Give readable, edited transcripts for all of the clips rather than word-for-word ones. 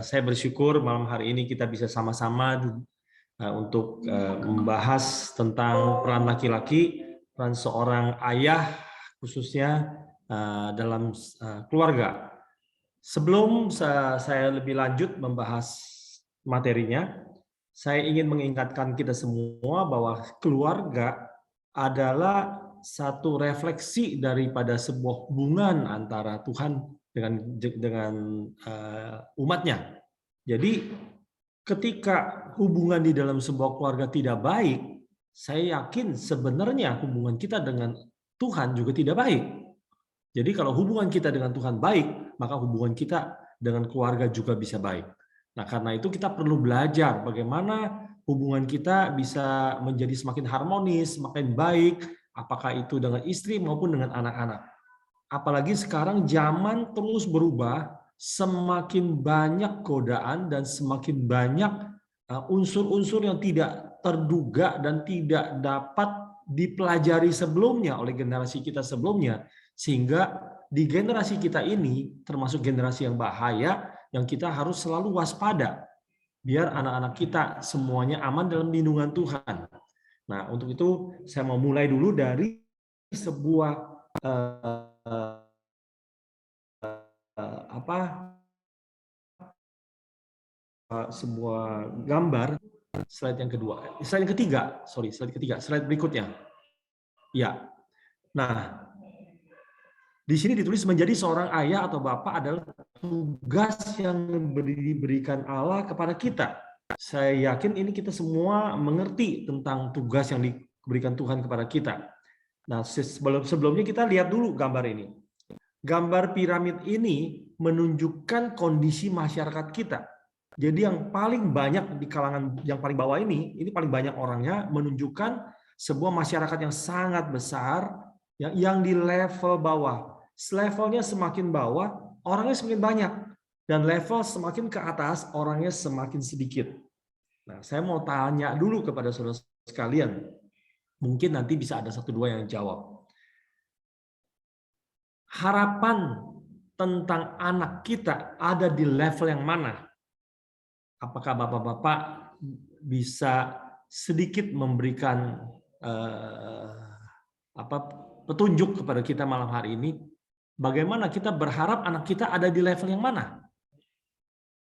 Saya bersyukur malam hari ini kita bisa sama-sama untuk membahas tentang peran laki-laki, peran seorang ayah khususnya dalam keluarga. Sebelum saya lebih lanjut membahas materinya, saya ingin mengingatkan kita semua bahwa keluarga adalah satu refleksi daripada sebuah hubungan antara Tuhan dengan umatnya. Jadi ketika hubungan di dalam sebuah keluarga tidak baik, saya yakin sebenarnya hubungan kita dengan Tuhan juga tidak baik. Jadi kalau hubungan kita dengan Tuhan baik, maka hubungan kita dengan keluarga juga bisa baik. Nah, karena itu kita perlu belajar bagaimana hubungan kita bisa menjadi semakin harmonis, semakin baik, apakah itu dengan istri maupun dengan anak-anak. Apalagi sekarang zaman terus berubah, semakin banyak godaan dan semakin banyak unsur-unsur yang tidak terduga dan tidak dapat dipelajari sebelumnya oleh generasi kita sebelumnya, sehingga di generasi kita ini termasuk generasi yang bahaya yang kita harus selalu waspada biar anak-anak kita semuanya aman dalam lindungan Tuhan. Nah, untuk itu saya mau mulai dulu dari sebuah sebuah gambar, slide yang kedua, slide yang ketiga, slide berikutnya. Ya. Nah, di sini ditulis menjadi seorang ayah atau bapak adalah tugas yang diberikan Allah kepada kita. Saya yakin ini kita semua mengerti tentang tugas yang diberikan Tuhan kepada kita. Nah, sebelumnya kita lihat dulu gambar ini. Gambar piramid ini menunjukkan kondisi masyarakat kita. Jadi yang paling banyak di kalangan yang paling bawah ini paling banyak orangnya, menunjukkan sebuah masyarakat yang sangat besar yang di level bawah. Levelnya semakin bawah, orangnya semakin banyak. Dan level semakin ke atas, orangnya semakin sedikit. Nah, saya mau tanya dulu kepada saudara sekalian. Mungkin nanti bisa ada 1-2 yang jawab. Harapan tentang anak kita ada di level yang mana? Apakah Bapak-Bapak bisa sedikit memberikan petunjuk kepada kita malam hari ini? Bagaimana kita berharap anak kita ada di level yang mana?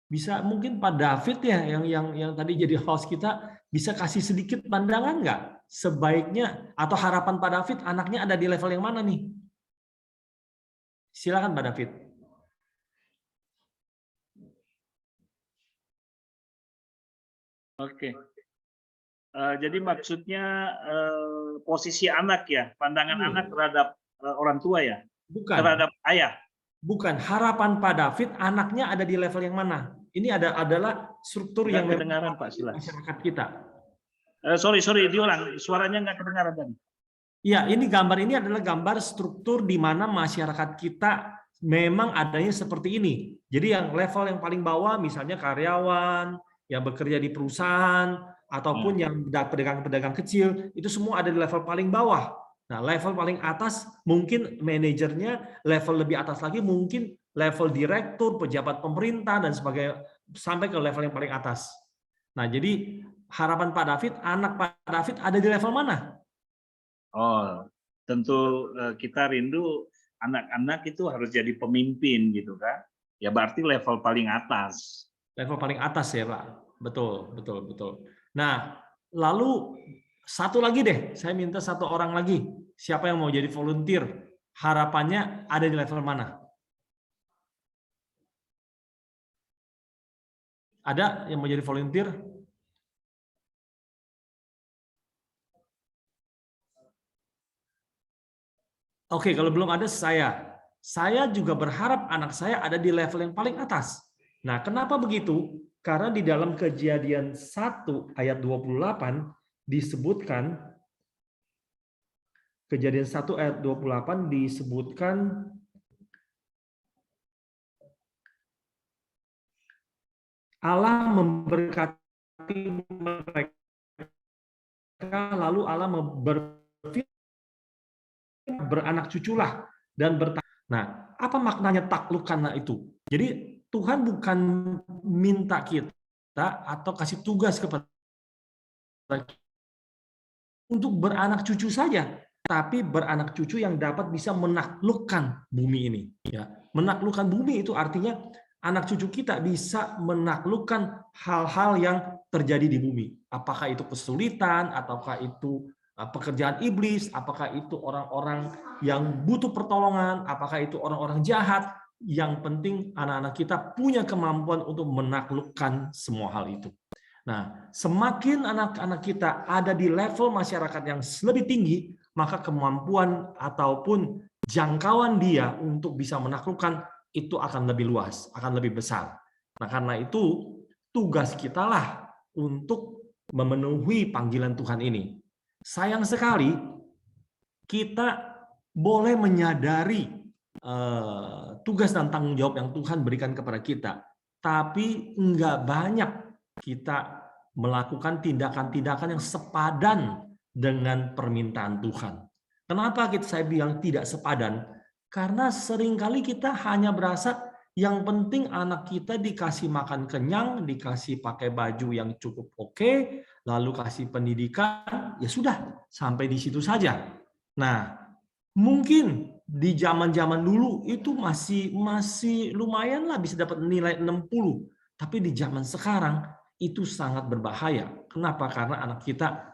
Bisa mungkin Pak David ya yang tadi jadi host kita bisa kasih sedikit pandangan nggak? Sebaiknya atau harapan Pak David anaknya ada di level yang mana nih? Silakan Pak David. Oke. Jadi maksudnya posisi anak ya, pandangan anak terhadap orang tua ya? Bukan. Terhadap ayah? Bukan. Harapan Pak David anaknya ada di level yang mana? Ini adalah struktur yang kedengaran Pak Silas. Masyarakat kita. Sorry, diulang. Suaranya nggak kedengaran tadi. Ya, ini gambar ini adalah gambar struktur di mana masyarakat kita memang adanya seperti ini. Jadi yang level yang paling bawah misalnya karyawan yang bekerja di perusahaan ataupun yang pedagang-pedagang kecil, itu semua ada di level paling bawah. Nah, level paling atas mungkin manajernya, level lebih atas lagi mungkin level direktur, pejabat pemerintah dan sebagainya sampai ke level yang paling atas. Nah, jadi harapan Pak David, anak Pak David ada di level mana? Oh, tentu kita rindu anak-anak itu harus jadi pemimpin gitu kan. Ya berarti level paling atas. Level paling atas ya, Pak. Betul. Nah, lalu satu lagi deh, saya minta 1 orang lagi. Siapa yang mau jadi volunteer? Harapannya ada di level mana? Ada yang mau jadi volunteer? Oke, kalau belum ada saya. Saya juga berharap anak saya ada di level yang paling atas. Nah, kenapa begitu? Karena di dalam Kejadian 1 ayat 28 disebutkan, Kejadian 1 ayat 28 disebutkan Allah memberkati mereka, lalu Allah berfirman, beranak cuculah dan bertambah. Nah, apa maknanya takluk karena itu? Jadi Tuhan bukan minta kita atau kasih tugas kepada kita untuk beranak cucu saja, tapi beranak cucu yang dapat bisa menaklukkan bumi ini. Ya, menaklukkan bumi itu artinya anak cucu kita bisa menaklukkan hal-hal yang terjadi di bumi. Apakah itu kesulitan, ataukah itu pekerjaan iblis, apakah itu orang-orang yang butuh pertolongan, apakah itu orang-orang jahat. Yang penting anak-anak kita punya kemampuan untuk menaklukkan semua hal itu. Nah, semakin anak-anak kita ada di level masyarakat yang lebih tinggi, maka kemampuan ataupun jangkauan dia untuk bisa menaklukkan itu akan lebih luas, akan lebih besar. Nah, karena itu tugas kita lah untuk memenuhi panggilan Tuhan ini. Sayang sekali kita boleh menyadari tugas dan tanggung jawab yang Tuhan berikan kepada kita, tapi enggak banyak kita melakukan tindakan-tindakan yang sepadan dengan permintaan Tuhan. Kenapa saya bilang tidak sepadan? Karena seringkali kita hanya berasa yang penting anak kita dikasih makan kenyang, dikasih pakai baju yang cukup oke, lalu kasih pendidikan, ya sudah, sampai di situ saja. Nah, mungkin di zaman-zaman dulu itu masih lumayan lah bisa dapat nilai 60, tapi di zaman sekarang itu sangat berbahaya. Kenapa? Karena anak kita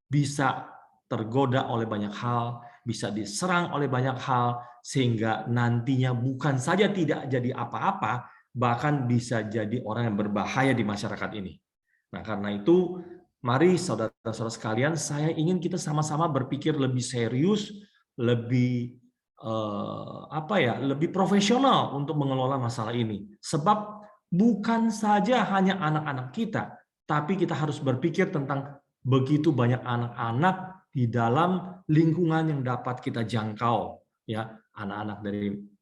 bisa tergoda oleh banyak hal, bisa diserang oleh banyak hal, sehingga nantinya bukan saja tidak jadi apa-apa, bahkan bisa jadi orang yang berbahaya di masyarakat ini. Nah, karena itu, mari saudara-saudara sekalian, saya ingin kita sama-sama berpikir lebih serius, lebih lebih profesional untuk mengelola masalah ini. Sebab bukan saja hanya anak-anak kita, tapi kita harus berpikir tentang begitu banyak anak-anak di dalam lingkungan yang dapat kita jangkau, ya, anak-anak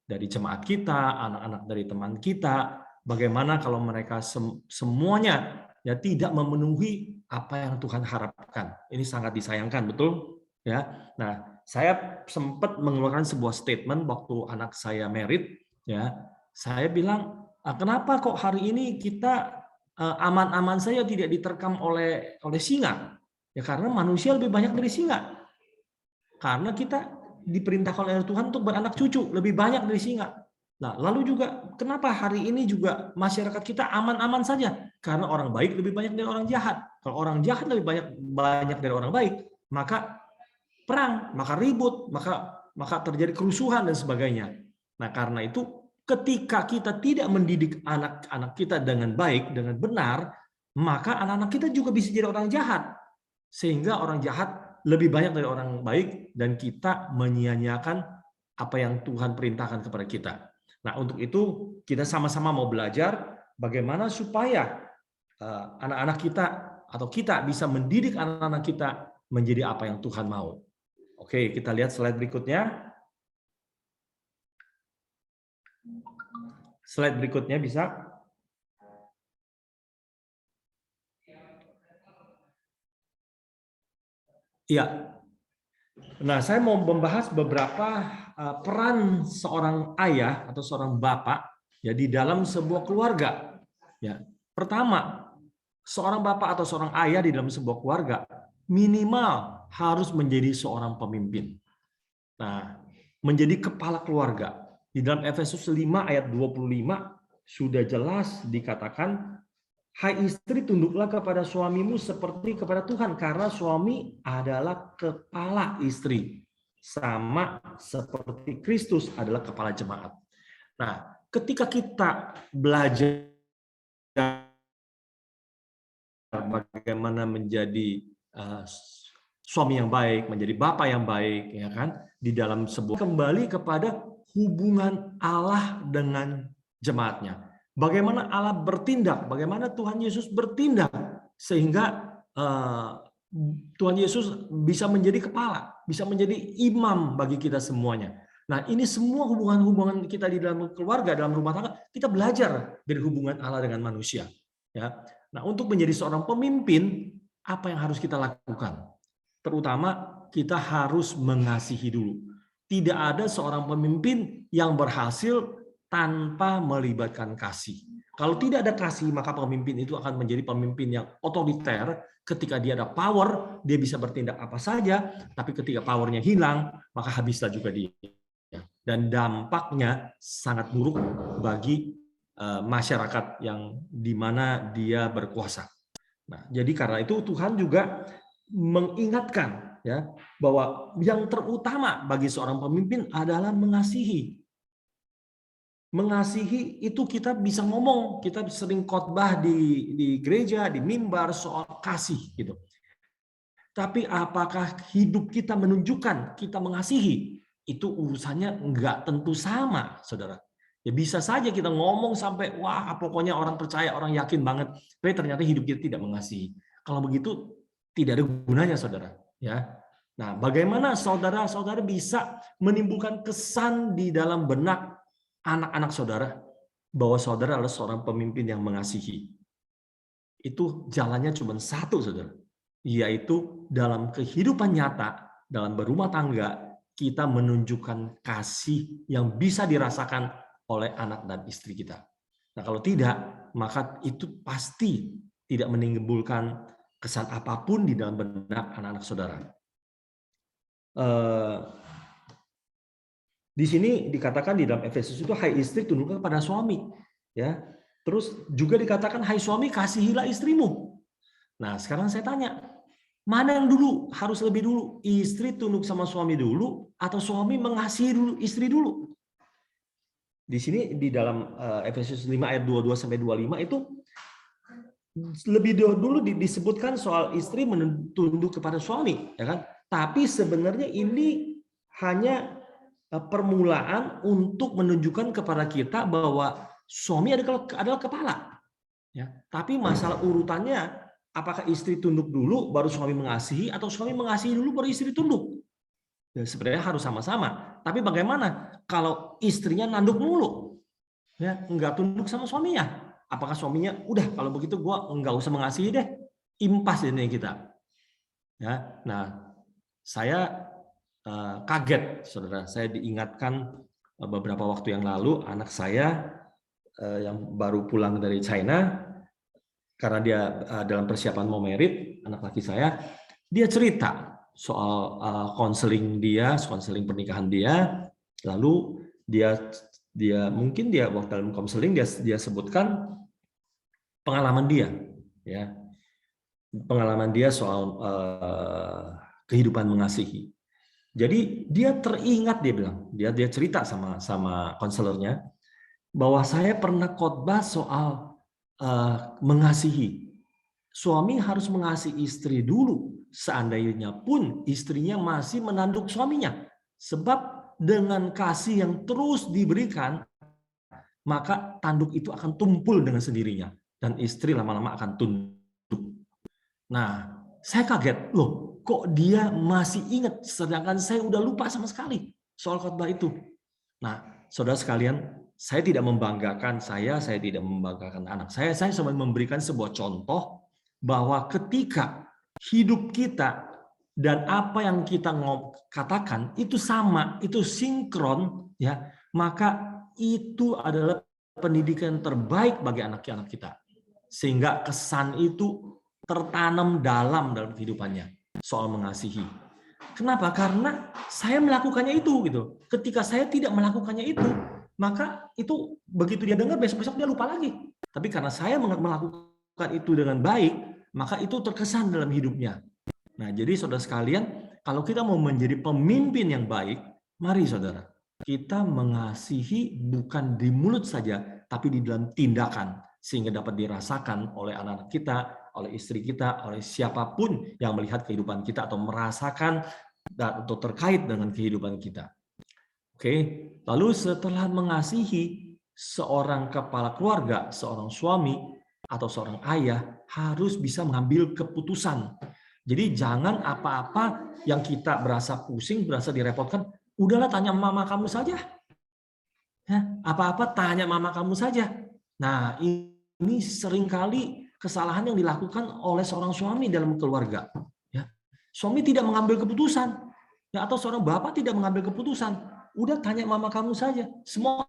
dari jemaat kita, anak-anak dari teman kita. Bagaimana kalau mereka semuanya ya tidak memenuhi apa yang Tuhan harapkan? Ini sangat disayangkan, betul? Ya. Nah, saya sempat mengeluarkan sebuah statement waktu anak saya married, ya. Saya bilang, kenapa kok hari ini kita aman-aman saja tidak diterkam oleh singa? Ya karena manusia lebih banyak dari singa. Karena kita diperintahkan oleh Tuhan untuk beranak cucu, lebih banyak dari singa. Nah, lalu juga kenapa hari ini juga masyarakat kita aman-aman saja? Karena orang baik lebih banyak dari orang jahat. Kalau orang jahat lebih banyak dari orang baik, maka perang, maka ribut, maka terjadi kerusuhan dan sebagainya. Nah, karena itu ketika kita tidak mendidik anak-anak kita dengan baik, dengan benar, maka anak-anak kita juga bisa jadi orang jahat. Sehingga orang jahat lebih banyak dari orang baik dan kita menyia-nyiakan apa yang Tuhan perintahkan kepada kita. Nah, untuk itu kita sama-sama mau belajar bagaimana supaya anak-anak kita atau kita bisa mendidik anak-anak kita menjadi apa yang Tuhan mau. Oke, kita lihat slide berikutnya. Slide berikutnya bisa. Iya. Nah, saya mau membahas beberapa peran seorang ayah atau seorang bapak ya di dalam sebuah keluarga. Ya. Pertama, seorang bapak atau seorang ayah di dalam sebuah keluarga minimal harus menjadi seorang pemimpin. Nah, menjadi kepala keluarga. Di dalam Efesus 5 ayat 25 sudah jelas dikatakan, hai istri, tunduklah kepada suamimu seperti kepada Tuhan, karena suami adalah kepala istri, sama seperti Kristus adalah kepala jemaat. Nah, ketika kita belajar bagaimana menjadi suami yang baik, menjadi bapak yang baik, ya kan, di dalam sebuah kembali kepada hubungan Allah dengan jemaatnya. Bagaimana Allah bertindak, bagaimana Tuhan Yesus bertindak sehingga Tuhan Yesus bisa menjadi kepala, bisa menjadi imam bagi kita semuanya. Nah, ini semua hubungan-hubungan kita di dalam keluarga, dalam rumah tangga, kita belajar dari hubungan Allah dengan manusia. Ya. Nah, untuk menjadi seorang pemimpin, apa yang harus kita lakukan? Terutama kita harus mengasihi dulu. Tidak ada seorang pemimpin yang berhasil tanpa melibatkan kasih. Kalau tidak ada kasih, maka pemimpin itu akan menjadi pemimpin yang otoriter. Ketika dia ada power, dia bisa bertindak apa saja, tapi ketika powernya hilang, maka habislah juga dia. Dan dampaknya sangat buruk bagi masyarakat yang di mana dia berkuasa. Nah, jadi karena itu Tuhan juga mengingatkan ya bahwa yang terutama bagi seorang pemimpin adalah mengasihi. Mengasihi itu kita bisa ngomong, kita sering khotbah di gereja, di mimbar soal kasih gitu. Tapi apakah hidup kita menunjukkan kita mengasihi? Itu urusannya enggak tentu sama, Saudara. Ya bisa saja kita ngomong sampai wah pokoknya orang percaya, orang yakin banget, tapi ternyata hidup kita tidak mengasihi. Kalau begitu tidak ada gunanya, Saudara, ya. Nah, bagaimana saudara-saudara bisa menimbulkan kesan di dalam benak anak-anak saudara bahwa saudara adalah seorang pemimpin yang mengasihi? Itu jalannya cuma satu, Saudara, yaitu dalam kehidupan nyata, dalam berumah tangga, kita menunjukkan kasih yang bisa dirasakan oleh anak dan istri kita. Nah, kalau tidak, maka itu pasti tidak menimbulkan kesan apapun di dalam benak anak-anak saudara. Di sini dikatakan di dalam Efesus itu, hai istri tunduklah kepada suami, ya. Terus juga dikatakan, hai suami kasihilah istrimu. Nah, sekarang saya tanya, mana yang dulu harus lebih dulu? Istri tunduk sama suami dulu atau suami mengasihi dulu istri dulu? Di sini di dalam Efesus 5 ayat 22 sampai 25 itu lebih dulu disebutkan soal istri tunduk kepada suami, ya kan? Tapi sebenarnya ini hanya permulaan untuk menunjukkan kepada kita bahwa suami adalah kepala, ya. Tapi masalah urutannya, apakah istri tunduk dulu baru suami mengasihi atau suami mengasihi dulu baru istri tunduk? Ya, sebenarnya harus sama-sama. Tapi bagaimana kalau istrinya nanduk mulu, ya nggak tunduk sama suaminya? Apakah suaminya udah kalau begitu gua nggak usah mengasihi deh? Impas ini kita. Ya, nah saya kaget, saudara. Saya diingatkan beberapa waktu yang lalu anak saya yang baru pulang dari China, karena dia dalam persiapan mau merit, anak laki saya, dia cerita soal konseling pernikahan dia, lalu dia mungkin dia waktu dalam konseling dia sebutkan pengalaman dia, ya, pengalaman dia soal kehidupan mengasihi. Jadi dia teringat, dia bilang, dia cerita sama konselornya bahwa saya pernah khotbah soal mengasihi. Suami harus mengasihi istri dulu, seandainya pun istrinya masih menanduk suaminya. Sebab dengan kasih yang terus diberikan, maka tanduk itu akan tumpul dengan sendirinya dan istri lama-lama akan tunduk. Nah, saya kaget, loh, kok dia masih ingat sedangkan saya udah lupa sama sekali soal khotbah itu. Nah, saudara sekalian, saya tidak membanggakan saya tidak membanggakan anak saya cuma memberikan sebuah contoh bahwa ketika hidup kita dan apa yang kita katakan itu sama, itu sinkron, ya, maka itu adalah pendidikan terbaik bagi anak-anak kita. Sehingga kesan itu tertanam dalam kehidupannya soal mengasihi. Kenapa? Karena saya melakukannya itu gitu. Ketika saya tidak melakukannya itu, maka itu begitu dia dengar besok-besok dia lupa lagi. Tapi karena saya melakukan itu dengan baik, maka itu terkesan dalam hidupnya. Nah, jadi saudara sekalian, kalau kita mau menjadi pemimpin yang baik, mari saudara, kita mengasihi bukan di mulut saja, tapi di dalam tindakan, sehingga dapat dirasakan oleh anak-anak kita, oleh istri kita, oleh siapapun yang melihat kehidupan kita atau merasakan atau terkait dengan kehidupan kita. Oke, lalu setelah mengasihi, seorang kepala keluarga, seorang suami atau seorang ayah harus bisa mengambil keputusan. Jadi jangan apa-apa yang kita berasa pusing, berasa direpotkan, udahlah tanya mama kamu saja. Ya, apa-apa tanya mama kamu saja. Nah, ini seringkali kesalahan yang dilakukan oleh seorang suami dalam keluarga. Ya, suami tidak mengambil keputusan, ya, atau seorang bapak tidak mengambil keputusan. Udah tanya mama kamu saja. Semua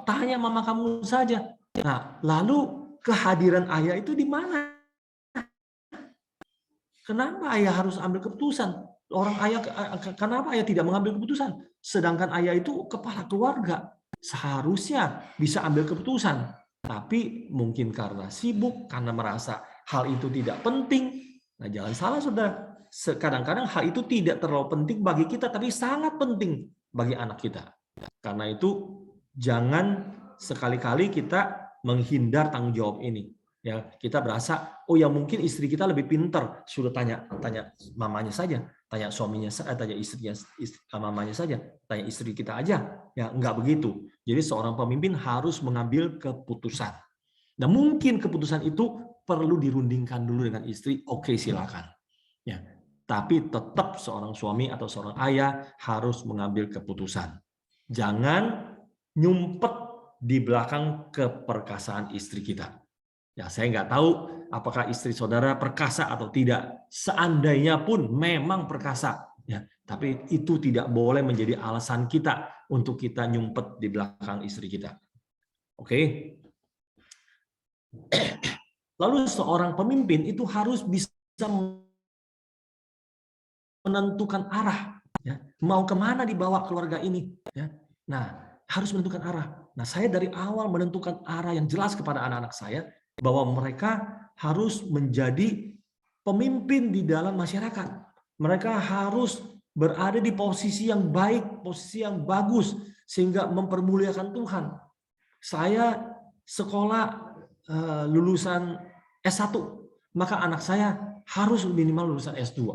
tanya mama kamu saja. Nah, lalu kehadiran ayah itu di mana? Kenapa ayah harus ambil keputusan? Kenapa ayah tidak mengambil keputusan? Sedangkan ayah itu kepala keluarga, seharusnya bisa ambil keputusan. Tapi mungkin karena sibuk, karena merasa hal itu tidak penting. Nah, jangan salah saudara. Kadang-kadang hal itu tidak terlalu penting bagi kita, tapi sangat penting bagi anak kita. Karena itu jangan sekali-kali kita menghindar tanggung jawab ini. Ya, kita berasa, oh ya mungkin istri kita lebih pintar, sudah tanya mamanya saja, tanya suaminya, tanya istrinya, mamanya saja, tanya istri kita aja. Ya, enggak begitu. Jadi seorang pemimpin harus mengambil keputusan. Nah, mungkin keputusan itu perlu dirundingkan dulu dengan istri, oke silakan. Ya, tapi tetap seorang suami atau seorang ayah harus mengambil keputusan. Jangan nyumpet di belakang keperkasaan istri kita. Ya, saya nggak tahu apakah istri saudara perkasa atau tidak. Seandainya pun memang perkasa, ya, tapi itu tidak boleh menjadi alasan kita untuk kita nyumpet di belakang istri kita. Oke? Lalu seorang pemimpin itu harus bisa menentukan arah, ya, mau kemana dibawa keluarga ini. Ya. Nah, harus menentukan arah. Nah, saya dari awal menentukan arah yang jelas kepada anak-anak saya, bahwa mereka harus menjadi pemimpin di dalam masyarakat. Mereka harus berada di posisi yang baik, posisi yang bagus, sehingga mempermuliakan Tuhan. Saya sekolah lulusan S1, maka anak saya harus minimal lulusan S2.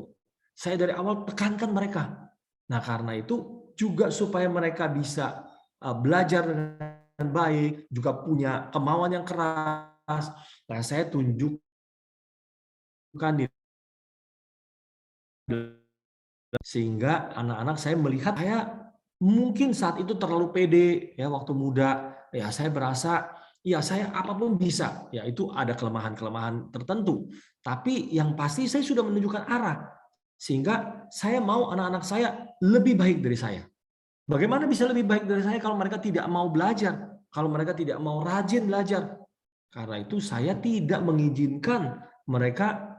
Saya dari awal tekankan mereka. Nah, karena itu juga supaya mereka bisa belajar dengan baik, juga punya kemauan yang keras. Nah, saya tunjukkan di sehingga anak-anak saya melihat saya mungkin saat itu terlalu pede ya waktu muda. Ya, saya berasa ya saya apapun bisa. Ya, itu ada kelemahan-kelemahan tertentu. Tapi yang pasti saya sudah menunjukkan arah. Sehingga saya mau anak-anak saya lebih baik dari saya. Bagaimana bisa lebih baik dari saya kalau mereka tidak mau belajar, kalau mereka tidak mau rajin belajar? Karena itu saya tidak mengizinkan mereka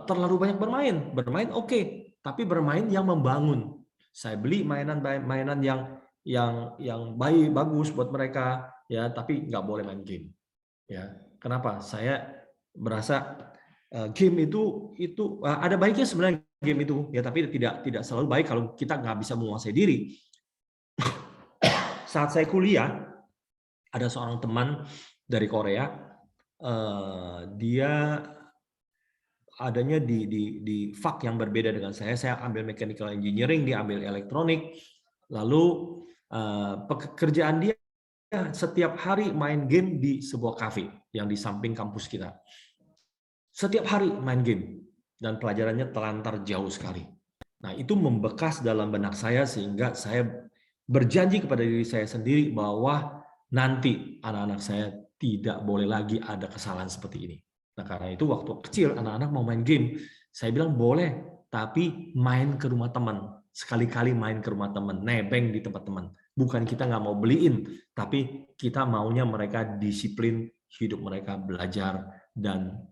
terlalu banyak bermain. Bermain oke, tapi bermain yang membangun. Saya beli mainan yang baik, bagus buat mereka, ya, tapi nggak boleh main game. Ya, kenapa? Saya berasa game itu ada baiknya sebenarnya game itu, ya, tapi tidak selalu baik kalau kita nggak bisa menguasai diri. Saat saya kuliah, ada seorang teman dari Korea, dia adanya di fak yang berbeda dengan saya. Saya ambil mechanical engineering, dia ambil elektronik. Lalu pekerjaan dia setiap hari main game di sebuah kafe yang di samping kampus kita. Setiap hari main game dan pelajarannya telantar jauh sekali. Nah, itu membekas dalam benak saya sehingga saya berjanji kepada diri saya sendiri bahwa nanti anak-anak saya tidak boleh lagi ada kesalahan seperti ini. Nah, karena itu waktu kecil anak-anak mau main game, saya bilang boleh, tapi main ke rumah teman. Sekali-kali main ke rumah teman, nebeng di tempat teman. Bukan kita nggak mau beliin, tapi kita maunya mereka disiplin, hidup mereka belajar, dan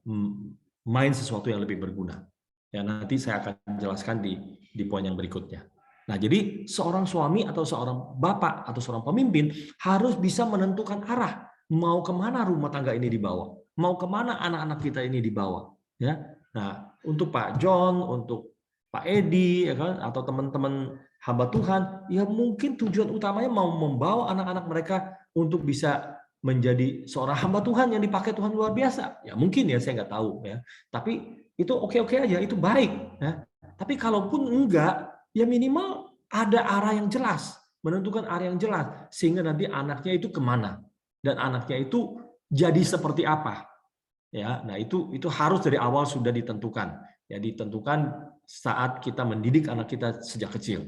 main sesuatu yang lebih berguna. Ya, nanti saya akan jelaskan di poin yang berikutnya. Nah, jadi seorang suami atau seorang bapak atau seorang pemimpin harus bisa menentukan arah. Mau kemana rumah tangga ini dibawa? Mau kemana anak-anak kita ini dibawa? Ya. Nah, untuk Pak John, untuk Pak Edi, ya kan, atau teman-teman hamba Tuhan, ya mungkin tujuan utamanya mau membawa anak-anak mereka untuk bisa menjadi seorang hamba Tuhan yang dipakai Tuhan luar biasa. Ya mungkin ya, saya nggak tahu ya. Tapi itu oke-oke aja, itu baik. Ya. Tapi kalaupun enggak, ya minimal ada arah yang jelas, menentukan arah yang jelas, sehingga nanti anaknya itu kemana dan anaknya itu jadi seperti apa. Ya, nah itu harus dari awal sudah ditentukan. Ya, ditentukan saat kita mendidik anak kita sejak kecil.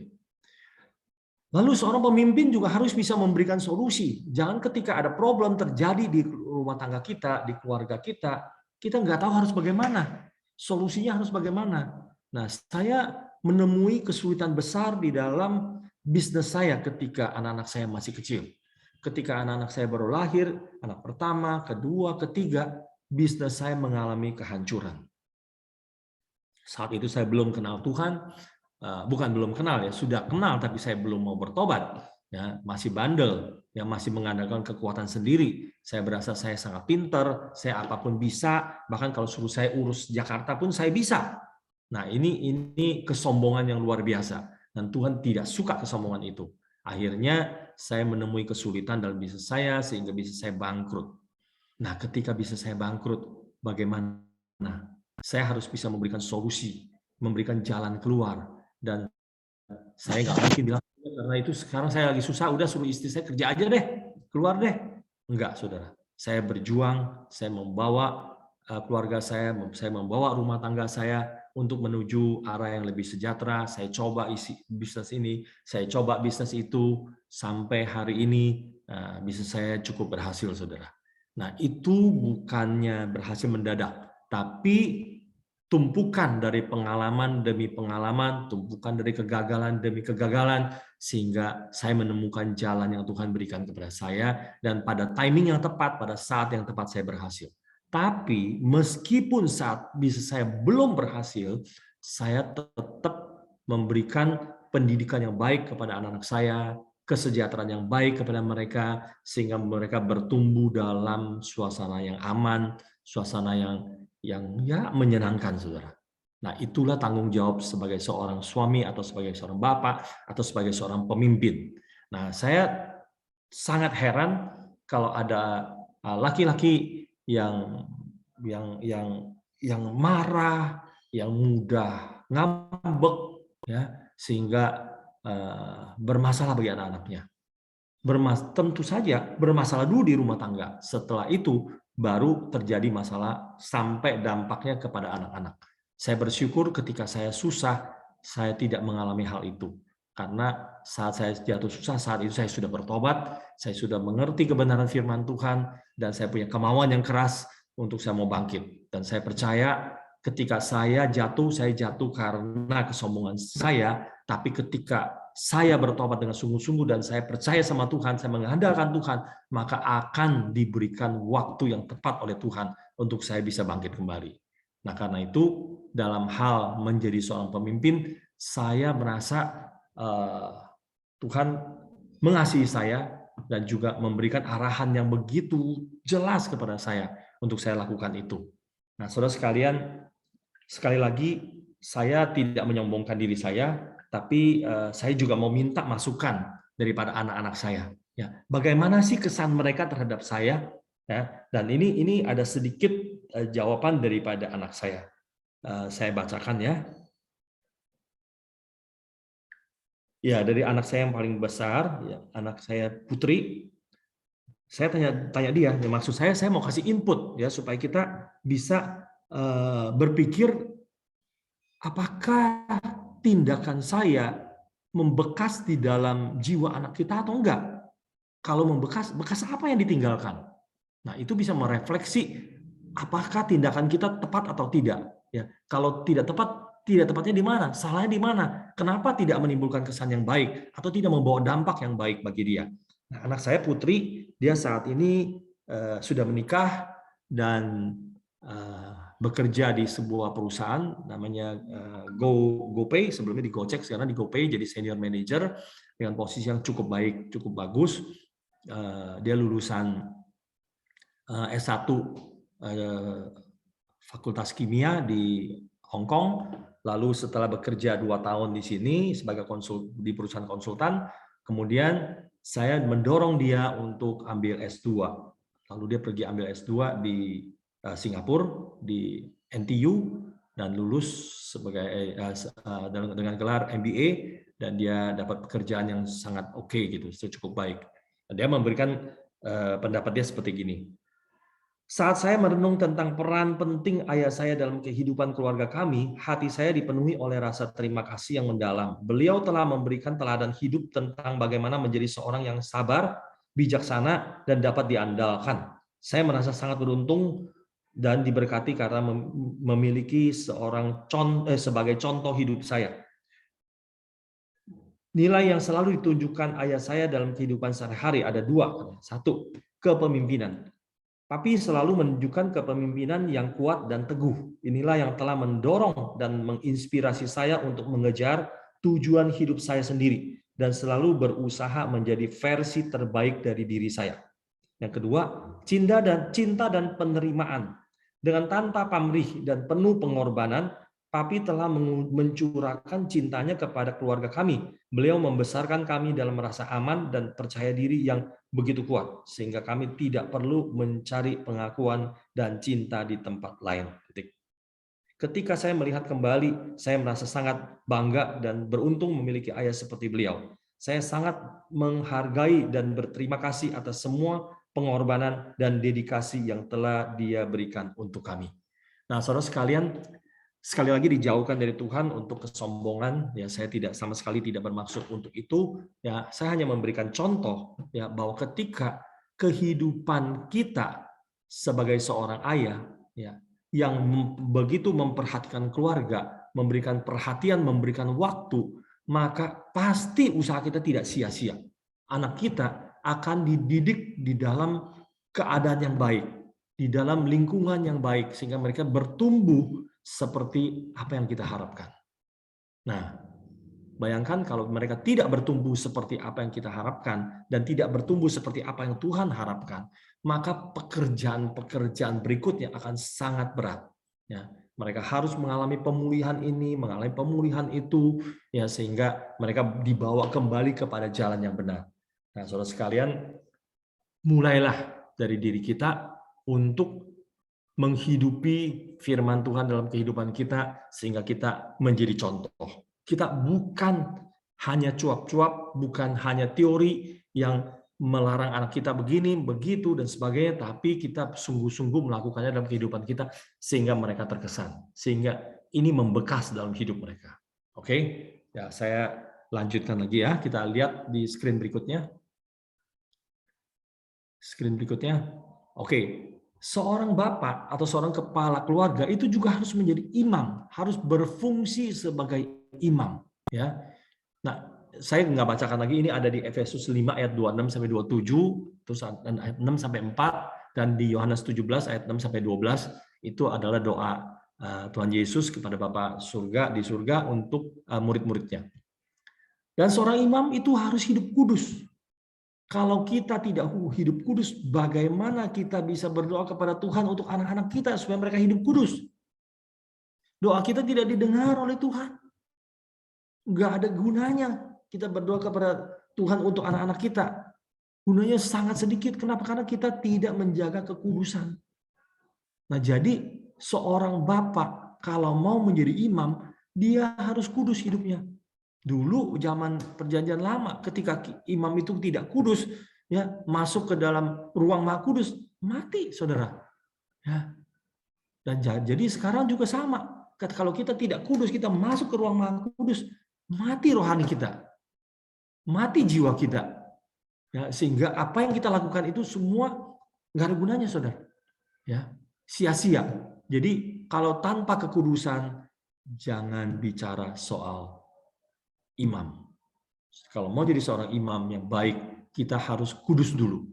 Lalu seorang pemimpin juga harus bisa memberikan solusi. Jangan ketika ada problem terjadi di rumah tangga kita, di keluarga kita nggak tahu harus bagaimana. Solusinya harus bagaimana. Nah, saya menemui kesulitan besar di dalam bisnis saya ketika anak-anak saya masih kecil. Ketika anak-anak saya baru lahir, anak pertama, kedua, ketiga, bisnis saya mengalami kehancuran. Saat itu saya belum kenal Tuhan, bukan belum kenal ya, sudah kenal tapi saya belum mau bertobat, ya masih bandel, ya masih mengandalkan kekuatan sendiri. Saya berasa saya sangat pintar, saya apapun bisa, bahkan kalau suruh saya urus Jakarta pun saya bisa. Nah ini kesombongan yang luar biasa dan Tuhan tidak suka kesombongan itu. Akhirnya saya menemui kesulitan dalam bisnis saya sehingga bisnis saya bangkrut. Nah ketika bisnis saya bangkrut, bagaimana? Saya harus bisa memberikan solusi, memberikan jalan keluar, dan saya nggak mungkin bilang karena itu sekarang saya lagi susah, udah suruh istri saya kerja aja deh, keluar deh. Enggak, saudara. Saya berjuang, saya membawa keluarga saya membawa rumah tangga saya untuk menuju arah yang lebih sejahtera. Saya coba isi bisnis ini, saya coba bisnis itu, sampai hari ini bisnis saya cukup berhasil, saudara. Nah, itu bukannya berhasil mendadak, tapi tumpukan dari pengalaman demi pengalaman, tumpukan dari kegagalan demi kegagalan, sehingga saya menemukan jalan yang Tuhan berikan kepada saya, dan pada timing yang tepat, pada saat yang tepat saya berhasil. Tapi meskipun saat bisnis saya belum berhasil, saya tetap memberikan pendidikan yang baik kepada anak-anak saya, kesejahteraan yang baik kepada mereka, sehingga mereka bertumbuh dalam suasana yang aman, suasana yang ya menyenangkan, saudara. Nah, itulah tanggung jawab sebagai seorang suami atau sebagai seorang bapak atau sebagai seorang pemimpin. Nah, saya sangat heran kalau ada laki-laki yang marah, yang mudah ngambek, ya, sehingga bermasalah bagi anak-anaknya. Tentu saja bermasalah dulu di rumah tangga. Setelah itu baru terjadi masalah sampai dampaknya kepada anak-anak. Saya bersyukur ketika saya susah, saya tidak mengalami hal itu. Karena saat saya jatuh susah, saat itu saya sudah bertobat, saya sudah mengerti kebenaran firman Tuhan, dan saya punya kemauan yang keras untuk saya mau bangkit. Dan saya percaya ketika saya jatuh karena kesombongan saya, tapi ketika saya bertobat dengan sungguh-sungguh dan saya percaya sama Tuhan, saya mengandalkan Tuhan, maka akan diberikan waktu yang tepat oleh Tuhan untuk saya bisa bangkit kembali. Nah, karena itu dalam hal menjadi seorang pemimpin, saya merasa Tuhan mengasihi saya dan juga memberikan arahan yang begitu jelas kepada saya untuk saya lakukan itu. Nah, saudara sekalian, sekali lagi saya tidak menyombongkan diri saya, tapi saya juga mau minta masukan daripada anak-anak saya. Ya, bagaimana sih kesan mereka terhadap saya? Ya, dan ini ada sedikit jawaban daripada anak saya. Saya bacakan ya. Ya, dari anak saya yang paling besar, ya, anak saya Putri. Saya tanya dia, ya, maksud saya mau kasih input ya supaya kita bisa berpikir apakah tindakan saya membekas di dalam jiwa anak kita atau enggak? Kalau membekas, bekas apa yang ditinggalkan? Nah, itu bisa merefleksi apakah tindakan kita tepat atau tidak. Ya, kalau tidak tepatnya di mana? Salahnya di mana? Kenapa tidak menimbulkan kesan yang baik atau tidak membawa dampak yang baik bagi dia? Nah, anak saya Putri, dia saat ini sudah menikah dan bekerja di sebuah perusahaan namanya GoPay, sebelumnya di Gojek, sekarang di GoPay jadi senior manager dengan posisi yang cukup baik, cukup bagus. Dia lulusan S1 Fakultas Kimia di Hong Kong, lalu setelah bekerja 2 tahun di sini sebagai di perusahaan konsultan, kemudian saya mendorong dia untuk ambil S2. Lalu dia pergi ambil S2 di Singapura, di NTU, dan lulus sebagai dengan gelar MBA, dan dia dapat pekerjaan yang sangat oke gitu, cukup baik. Dan dia memberikan pendapat dia seperti gini. Saat saya merenung tentang peran penting ayah saya dalam kehidupan keluarga kami, hati saya dipenuhi oleh rasa terima kasih yang mendalam. Beliau telah memberikan teladan hidup tentang bagaimana menjadi seorang yang sabar, bijaksana, dan dapat diandalkan. Saya merasa sangat beruntung dan diberkati karena memiliki sebagai contoh hidup saya. Nilai yang selalu ditunjukkan ayah saya dalam kehidupan sehari-hari ada dua. Satu, kepemimpinan. Papi selalu menunjukkan kepemimpinan yang kuat dan teguh. Inilah yang telah mendorong dan menginspirasi saya untuk mengejar tujuan hidup saya sendiri dan selalu berusaha menjadi versi terbaik dari diri saya. Yang kedua, cinta dan penerimaan. Dengan tanpa pamrih dan penuh pengorbanan, Papi telah mencurahkan cintanya kepada keluarga kami. Beliau membesarkan kami dalam rasa aman dan percaya diri yang begitu kuat, sehingga kami tidak perlu mencari pengakuan dan cinta di tempat lain. Ketika saya melihat kembali, saya merasa sangat bangga dan beruntung memiliki ayah seperti beliau. Saya sangat menghargai dan berterima kasih atas semua pengorbanan dan dedikasi yang telah dia berikan untuk kami. Nah, saudara sekalian, sekali lagi dijauhkan dari Tuhan untuk kesombongan. Ya, saya tidak sama sekali tidak bermaksud untuk itu. Ya, saya hanya memberikan contoh ya bahwa ketika kehidupan kita sebagai seorang ayah, ya, yang begitu memperhatikan keluarga, memberikan perhatian, memberikan waktu, maka pasti usaha kita tidak sia-sia. Anak kita akan dididik di dalam keadaan yang baik, di dalam lingkungan yang baik, sehingga mereka bertumbuh seperti apa yang kita harapkan. Nah, bayangkan kalau mereka tidak bertumbuh seperti apa yang kita harapkan dan tidak bertumbuh seperti apa yang Tuhan harapkan, maka pekerjaan-pekerjaan berikutnya akan sangat berat. Ya, mereka harus mengalami pemulihan ini, mengalami pemulihan itu, ya sehingga mereka dibawa kembali kepada jalan yang benar. Nah, saudara sekalian, mulailah dari diri kita untuk menghidupi firman Tuhan dalam kehidupan kita sehingga kita menjadi contoh. Kita bukan hanya cuap-cuap, bukan hanya teori yang melarang anak kita begini, begitu, dan sebagainya, tapi kita sungguh-sungguh melakukannya dalam kehidupan kita sehingga mereka terkesan, sehingga ini membekas dalam hidup mereka. Oke, ya saya lanjutkan lagi ya, kita lihat di screen berikutnya. Screen berikutnya. Oke. Seorang bapak atau seorang kepala keluarga itu juga harus menjadi imam, harus berfungsi sebagai imam, ya. Nah, saya nggak bacakan lagi, ini ada di Efesus 5 ayat 26 sampai 27, terus ayat 6 sampai 4, dan di Yohanes 17 ayat 6 sampai 12 itu adalah doa Tuhan Yesus kepada Bapa surga di surga untuk murid-muridnya. Dan seorang imam itu harus hidup kudus. Kalau kita tidak hidup kudus, bagaimana kita bisa berdoa kepada Tuhan untuk anak-anak kita supaya mereka hidup kudus? Doa kita tidak didengar oleh Tuhan. Nggak ada gunanya kita berdoa kepada Tuhan untuk anak-anak kita. Gunanya sangat sedikit. Kenapa? Karena kita tidak menjaga kekudusan. Nah, jadi seorang bapak kalau mau menjadi imam, dia harus kudus hidupnya. Dulu zaman perjanjian lama ketika imam itu tidak kudus, ya masuk ke dalam ruang Maha Kudus, mati saudara. Ya. Dan jadi sekarang juga sama. Kalau kita tidak kudus, kita masuk ke ruang Maha Kudus, mati rohani kita, mati jiwa kita. Ya, sehingga apa yang kita lakukan itu semua nggak ada gunanya, saudara. Ya, sia-sia. Jadi kalau tanpa kekudusan, jangan bicara soal imam. Kalau mau jadi seorang imam yang baik, kita harus kudus dulu.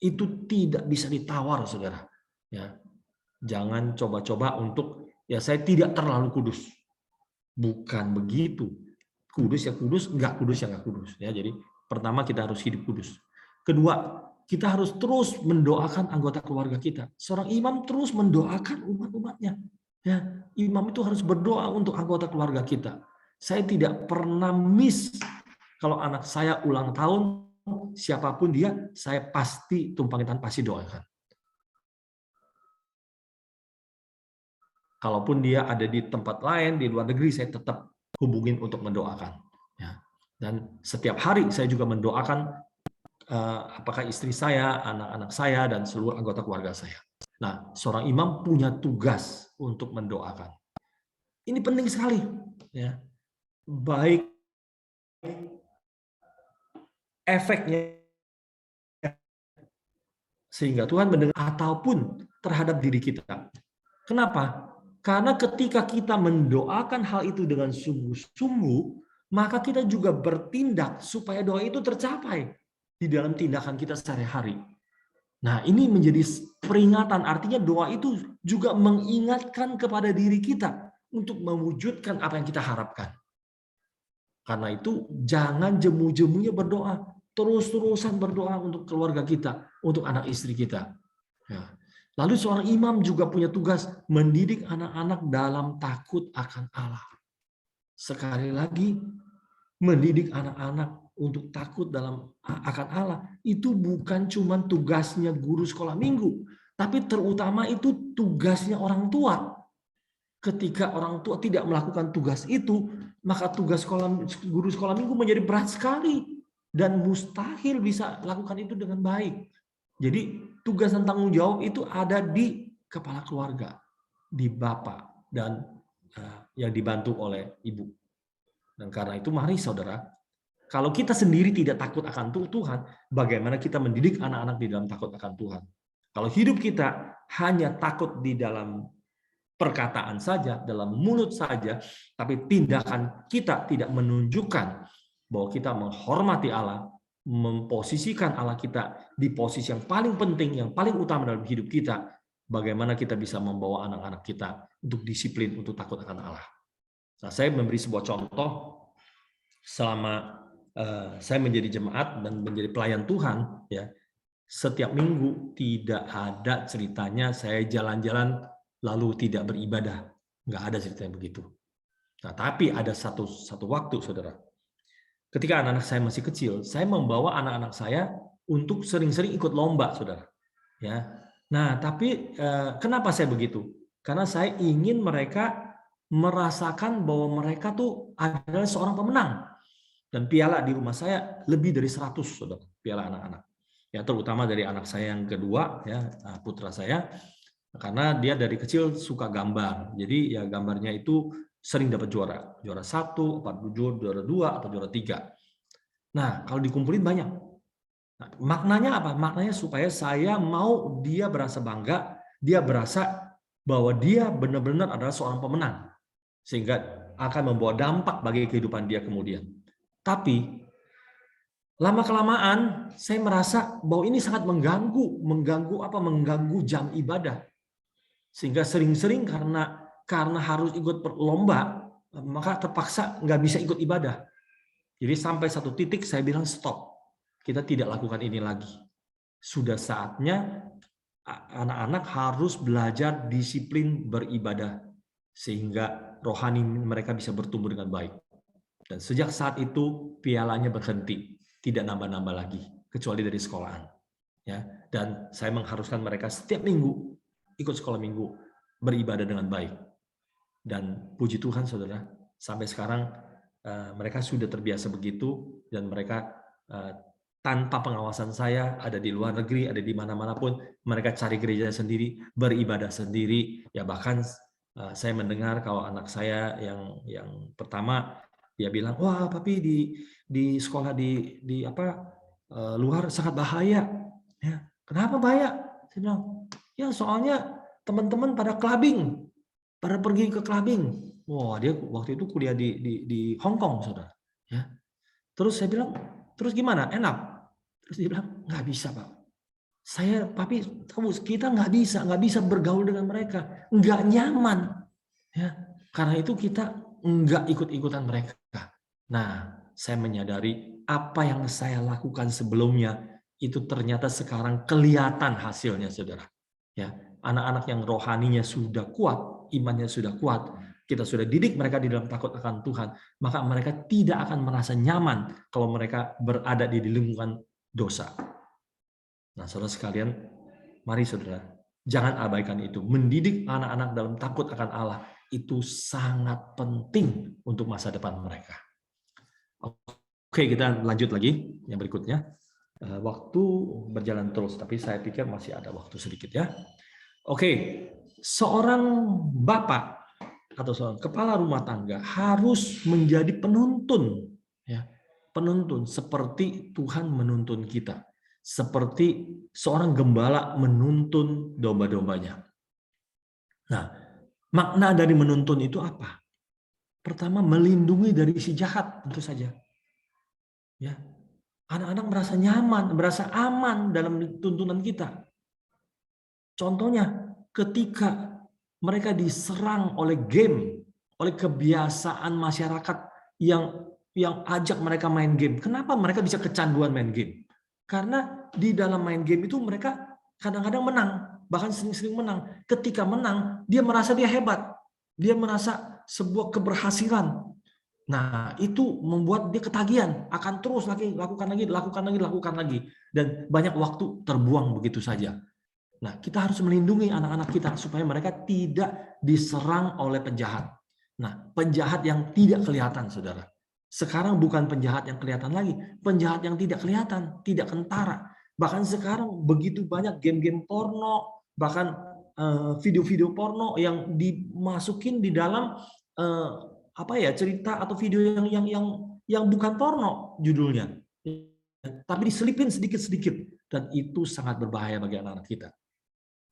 Itu tidak bisa ditawar, saudara. Ya, jangan coba-coba untuk saya tidak terlalu kudus. Bukan begitu. Kudus ya kudus, enggak kudus ya enggak kudus. Ya, jadi pertama kita harus hidup kudus. Kedua, kita harus terus mendoakan anggota keluarga kita. Seorang imam terus mendoakan umat-umatnya. Ya, imam itu harus berdoa untuk anggota keluarga kita. Saya tidak pernah miss kalau anak saya ulang tahun, siapapun dia, saya pasti tumpangin tangan, pasti doakan. Kalaupun dia ada di tempat lain, di luar negeri, saya tetap hubungin untuk mendoakan. Ya. Dan setiap hari saya juga mendoakan apakah istri saya, anak-anak saya, dan seluruh anggota keluarga saya. Nah, seorang imam punya tugas untuk mendoakan. Ini penting sekali. Ya. Baik efeknya sehingga Tuhan mendengar ataupun terhadap diri kita. Kenapa? Karena ketika kita mendoakan hal itu dengan sungguh-sungguh, maka kita juga bertindak supaya doa itu tercapai di dalam tindakan kita sehari-hari. Nah, ini menjadi peringatan, artinya doa itu juga mengingatkan kepada diri kita untuk mewujudkan apa yang kita harapkan. Karena itu jangan jemu-jemunya berdoa, terus-terusan berdoa untuk keluarga kita, untuk anak istri kita. Ya. Lalu seorang imam juga punya tugas mendidik anak-anak dalam takut akan Allah. Sekali lagi, mendidik anak-anak untuk takut akan Allah itu bukan cuma tugasnya guru sekolah minggu, tapi terutama itu tugasnya orang tua. Ketika orang tua tidak melakukan tugas itu, maka tugas guru sekolah minggu menjadi berat sekali dan mustahil bisa lakukan itu dengan baik. Jadi tugas dan tanggung jawab itu ada di kepala keluarga, di bapak dan yang dibantu oleh ibu. Dan karena itu mari saudara, kalau kita sendiri tidak takut akan Tuhan, bagaimana kita mendidik anak-anak di dalam takut akan Tuhan? Kalau hidup kita hanya takut di dalam perkataan saja, dalam mulut saja, tapi tindakan kita tidak menunjukkan bahwa kita menghormati Allah, memposisikan Allah kita di posisi yang paling penting, yang paling utama dalam hidup kita, bagaimana kita bisa membawa anak-anak kita untuk disiplin, untuk takut akan Allah. Nah, saya memberi sebuah contoh selama saya menjadi jemaat dan menjadi pelayan Tuhan, ya, setiap minggu tidak ada ceritanya saya jalan-jalan lalu tidak beribadah, nggak ada ceritanya begitu. Nah, tapi ada satu waktu, saudara, ketika anak-anak saya masih kecil, saya membawa anak-anak saya untuk sering-sering ikut lomba, saudara. Ya, nah tapi kenapa saya begitu? Karena saya ingin mereka merasakan bahwa mereka tuh adalah seorang pemenang. Dan piala di rumah saya lebih dari 100, saudara, piala anak-anak. Ya, terutama dari anak saya yang kedua, ya, putra saya, karena dia dari kecil suka gambar. Jadi ya gambarnya itu sering dapat juara 1, juara 2, atau juara 3. Nah, kalau dikumpulin banyak. Nah, maknanya apa? Maknanya supaya saya mau dia berasa bangga, dia berasa bahwa dia benar-benar adalah seorang pemenang. Sehingga akan membawa dampak bagi kehidupan dia kemudian. Tapi lama-kelamaan saya merasa bahwa ini sangat mengganggu jam ibadah. Sehingga sering-sering karena harus ikut lomba, maka terpaksa nggak bisa ikut ibadah. Jadi sampai satu titik saya bilang stop. Kita tidak lakukan ini lagi. Sudah saatnya anak-anak harus belajar disiplin beribadah sehingga rohani mereka bisa bertumbuh dengan baik. Dan sejak saat itu pialanya berhenti, tidak nambah-nambah lagi kecuali dari sekolahan. Ya, dan saya mengharuskan mereka setiap minggu ikut sekolah minggu, beribadah dengan baik. Dan puji Tuhan, saudara, sampai sekarang mereka sudah terbiasa begitu, dan mereka tanpa pengawasan saya, ada di luar negeri, ada di mana-mana pun, mereka cari gereja sendiri, beribadah sendiri. Ya bahkan saya mendengar kalau anak saya yang pertama, dia bilang, wah papi di sekolah di luar sangat bahaya. Ya, kenapa bahaya? Saya bilang, ya soalnya teman-teman pada clubbing, pada pergi ke clubbing. Wah, dia waktu itu kuliah di Hong Kong, saudara. Ya. Terus saya bilang, terus gimana? Enak? Terus dia bilang, nggak bisa, Pak. Papi, kita nggak bisa bergaul dengan mereka, nggak nyaman. Ya, karena itu kita nggak ikut-ikutan mereka. Nah, saya menyadari apa yang saya lakukan sebelumnya itu ternyata sekarang kelihatan hasilnya, saudara. Ya, anak-anak yang rohaninya sudah kuat, imannya sudah kuat, kita sudah didik mereka di dalam takut akan Tuhan, maka mereka tidak akan merasa nyaman kalau mereka berada di lingkungan dosa. Nah, saudara sekalian, mari saudara, jangan abaikan itu. Mendidik anak-anak dalam takut akan Allah itu sangat penting untuk masa depan mereka. Oke, kita lanjut lagi yang berikutnya. Waktu berjalan terus, tapi saya pikir masih ada waktu sedikit ya. Oke, seorang bapak atau seorang kepala rumah tangga harus menjadi penuntun, ya, penuntun seperti Tuhan menuntun kita, seperti seorang gembala menuntun domba-dombanya. Nah, makna dari menuntun itu apa? Pertama, melindungi dari si jahat, tentu saja. Ya, anak-anak merasa nyaman, merasa aman dalam tuntunan kita. Contohnya, ketika mereka diserang oleh game, oleh kebiasaan masyarakat yang ajak mereka main game. Kenapa mereka bisa kecanduan main game? Karena di dalam main game itu mereka kadang-kadang menang, bahkan sering-sering menang. Ketika menang, dia merasa dia hebat. Dia merasa sebuah keberhasilan. Nah, itu membuat dia ketagihan, akan terus lagi lakukan lagi, dan banyak waktu terbuang begitu saja. Nah, kita harus melindungi anak-anak kita supaya mereka tidak diserang oleh penjahat. Nah, penjahat yang tidak kelihatan, saudara. Sekarang bukan penjahat yang kelihatan lagi, penjahat yang tidak kelihatan, tidak kentara. Bahkan sekarang begitu banyak game-game porno, bahkan video-video porno yang dimasukin di dalam cerita atau video yang bukan porno judulnya, tapi diselipin sedikit-sedikit, dan itu sangat berbahaya bagi anak-anak kita.